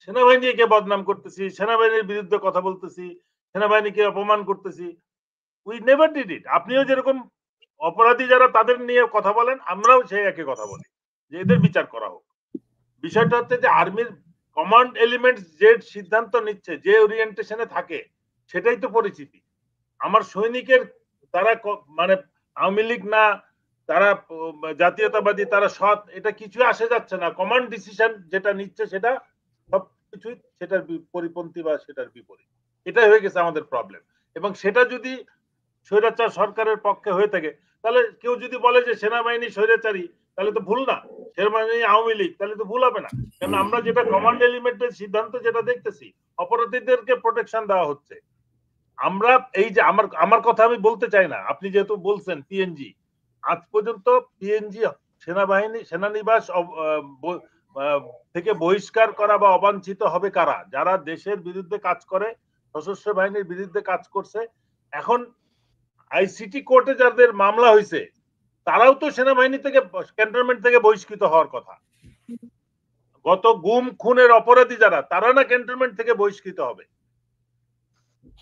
সেনাবাহিনীকে বদনাম করতেছি, সেনাবাহিনীর বিরুদ্ধে কথা বলতেছি, সেনাবাহিনীকে অপমান করতেছি, উই নেভার ডিড ইট। আপনিও যেরকম অপরাধী যারা তাদের নিয়ে কথা বলেন, আমরাও সেই একই কথা বলি যে এদের বিচার করা হোক। বিষয়টা হচ্ছে যে আর্মির কমান্ড এলিমেন্ট যে সিদ্ধান্ত নিচ্ছে, যে ওরিয়েন্টেশনে থাকে, সেটাই তো পরিচিতি। আমার সৈনিকের তারা মানে আওয়ামী লীগ না, তারা জাতীয়তাবাদী, তারা সৎ, এটা কিছু আসে যাচ্ছে না, কমান্ড ডিসিশন যেটা নিচ্ছে সেটা সবকিছুই সেটার পরিপন্থী বা সেটার বিপরীত, এটাই হয়ে গেছে আমাদের প্রবলেম। এবং সেটা যদি স্বৈরাচার সরকারের পক্ষে হয়ে থাকে, তাহলে কেউ যদি বলে যে সেনাবাহিনী স্বৈরাচারী, তাহলে তো ভুল না, সেনাবাহিনী আওয়ামী লীগ, তাহলে তো ভুল হবে না। কারণ আমরা যেটা কমান্ড এলিমেন্টের সিদ্ধান্ত যেটা দেখতেছি, অপরাধীদেরকে প্রোটেকশন দেওয়া হচ্ছে। আমরা এই যে আমার কথা আমি বলতে চাই না, আপনি যেহেতু বলছেন পিএনজি, আজ পর্যন্ত পিএনজি সেনাবাহিনী সেনানিবাস থেকে বহিষ্কার করা বা অবাঞ্ছিত হবে কারা? যারা দেশের বিরুদ্ধে কাজ করে, সশস্ত্র বাহিনীর বিরুদ্ধে কাজ করছে। এখন আইসিটি কোর্টে যাদের মামলা হয়েছে তারাও তো সেনাবাহিনী থেকে, ক্যান্টনমেন্ট থেকে বহিষ্কৃত হওয়ার কথা। গত গুম খুনের অপরাধী যারা, তারা না ক্যান্টনমেন্ট থেকে বহিষ্কৃত হবে?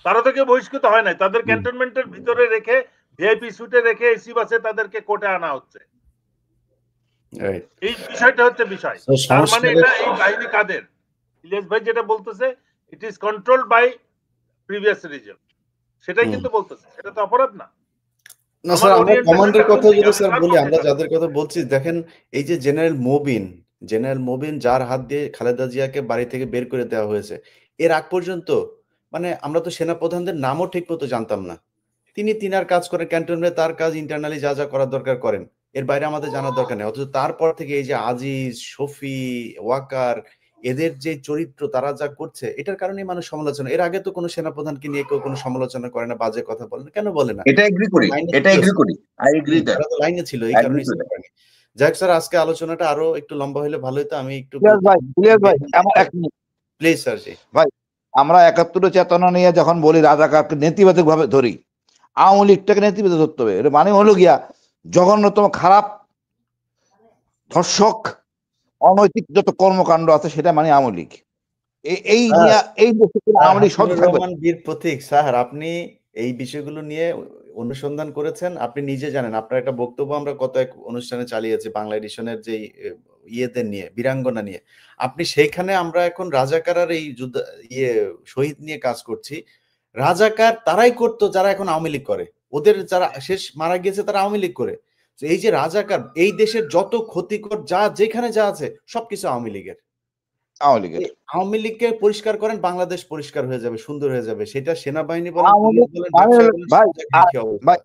তারা থেকে বহিষ্কৃত হয় নাই, তাদের ক্যান্টনমেন্টের ভিতরে রেখে ভিআইপি সুটে রেখে এসি বাসে তাদেরকে কোর্টে আনা হচ্ছে। এই বিষয়টা হচ্ছে বিষয়। তার মানে এটা এই বাহিনী কাদের? ইলিয়াস ভাই যেটা বলতেছে, it is controlled by previous regime, সেটাই কিন্তু বলতেছে, এটা তো অপরাধ না। না স্যার, আমরা কমান্ডের কথা যদি স্যার বলি, আমরা যাদের কথা বলছি, দেখেন এই যে জেনারেল মোবিন যার হাত দিয়ে খালেদা জিয়াকে বাড়ি থেকে বের করে দেওয়া হয়েছে, এর আগ পর্যন্ত মানে আমরা তো সেনাপ্রধানদের নামও ঠিক মতো জানতাম না। তিনার কাজ করেন ক্যান্টনমেন্টে, তার কাজ ইন্টারনালি যা যা করার দরকার করেন, এর বাইরে আমাদের জানার দরকার নেই। অথচ তারপর থেকে এই যে আজিজ, শফি, ওয়াকার, এদের যে চরিত্র, তারা যা করছে, এটার কারণেই মানুষ সমালোচনা। এর আগে তো কোনো সেনাপ্রধানকে নিয়ে কেউ কোনো সমালোচনা করে না, বাজে কথা বলে না, কেন বলে না? এটা এগ্রি করি, আই এগ্রি দ্যাট, তারা তো লাইনে ছিল, এই কারণেই ছিল। যাই হোক স্যার, আজকে আলোচনাটা আরো একটু লম্বা হলে ভালো হতো। আমি একটু প্লিজ স্যার। জি ভাই, আমরা ৭১ চেতনা নিয়ে যখন বলি রাজাকারকে নেতিবাচক ভাবে ধরি, আওয়ামী লীগটাকে নেতিবাচক ধরতে হবে। এটা মানে হলো গিয়া জঘন্যতম খারাপ ধর্ষক অনৈতিক যত কর্মকাণ্ড আছে সেটা মানে আওয়ামী লীগ। এই আওয়ামী লীগ সব থাকবে। বীর প্রতীক স্যার, আপনি এই বিষয়গুলো নিয়ে অনুসন্ধান করেছেন, আপনি নিজে জানেন। আপনার একটা বক্তব্য আমরা কত এক অনুষ্ঠানে চালিয়েছি বাংলা এডিশনের যে ইয়েদের নিয়ে, বীরাঙ্গনা নিয়ে। আপনি সেইখানে আমরা এখন রাজাকার আর এই যুদ্ধ শহীদ নিয়ে কাজ করছি। রাজাকার তারাই করতো যারা এখন আওয়ামী লীগ করে, ওদের যারা শেষ মারা গিয়েছে তারা আওয়ামী লীগ করে। এই যে রাজাকার, এই দেশের যত ক্ষতিকর যা যেখানে যা আছে সবকিছু আওয়ামী লীগের। আওয়ামী লীগকে পরিষ্কার করেন, বাংলাদেশ পরিষ্কার হয়ে যাবে, সুন্দর হয়ে যাবে। সেটা সেনাবাহিনী বলেন,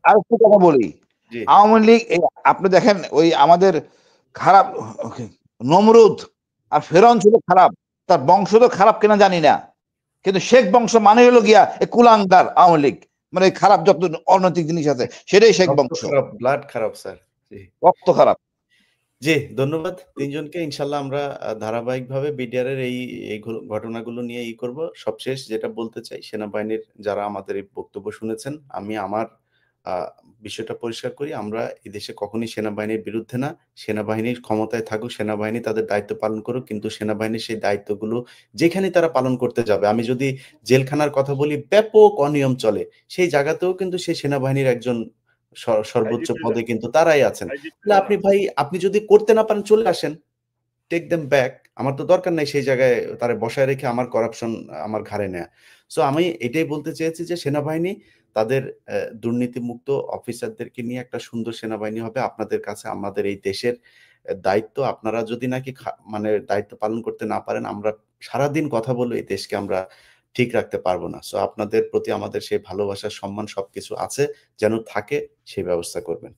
আরেকটু কথা বলি, আওয়ামী লীগ আপনি দেখেন ওই আমাদের খারাপ নমরুদ আর ফেরাউন ছিল খারাপ, তার বংশ তো খারাপ কিনা জানি না, কিন্তু শেখ বংশ মানে হলো গিয়া কুলাঙ্গার আওয়ামী লীগ, মানে খারাপ যত অনৈতিক জিনিস আছে সেটাই শেখ বংশ। ব্লাড খারাপ স্যার, রক্ত খারাপ। জি ধন্যবাদ তিনজনকে। ইনশাল্লাহ আমরা ধারাবাহিকভাবে বিডিআর এর এই ঘটনাগুলো নিয়ে করব। সবশেষ যেটা বলতে চাই, সেনাবাহিনীর যারা আমাদের এই বক্তব্য শুনেছেন, আমি আমার বিষয়টা পরিষ্কার করি, আমরা এই দেশে কখনোই সেনাবাহিনীর বিরুদ্ধে না। সেনাবাহিনীর ক্ষমতায় থাকুক, সেনাবাহিনী তাদের দায়িত্ব পালন করুক, কিন্তু সেনাবাহিনীর সেই দায়িত্বগুলো যেখানে তারা পালন করতে যাবে, আমি যদি জেলখানার কথা বলি, ব্যাপক অনিয়ম চলে, সেই জায়গাতেও কিন্তু সেই সেনাবাহিনীর একজন সর্বোচ্চ পদে কিন্তু তারাই আছেন। আপনি ভাই, আপনি যদি করতে না পারেন চলে আসেন, টেক দেম ব্যাক। আমার তো দরকার নাই সেই জায়গায় তারে বসায় রেখে আমার করাপশন আমার ঘাড়ে নেয়া। সো আমি এটাই বলতে চেয়েছি যে সেনাবাহিনী তাদের দুর্নীতিমুক্ত অফিসারদেরকে নিয়ে একটা সুন্দর সেনাবাহিনী হবে। আপনাদের কাছে আমাদের এই দেশের দায়িত্ব, আপনারা যদি নাকি মানে দায়িত্ব পালন করতে না পারেন, আমরা সারাদিন কথা বলে এই দেশকে আমরা ঠিক রাখতে পারবো না। সো আপনাদের প্রতি আমাদের সেই ভালোবাসা, সম্মান সবকিছু আছে, যেন থাকে সেই ব্যবস্থা করবেন।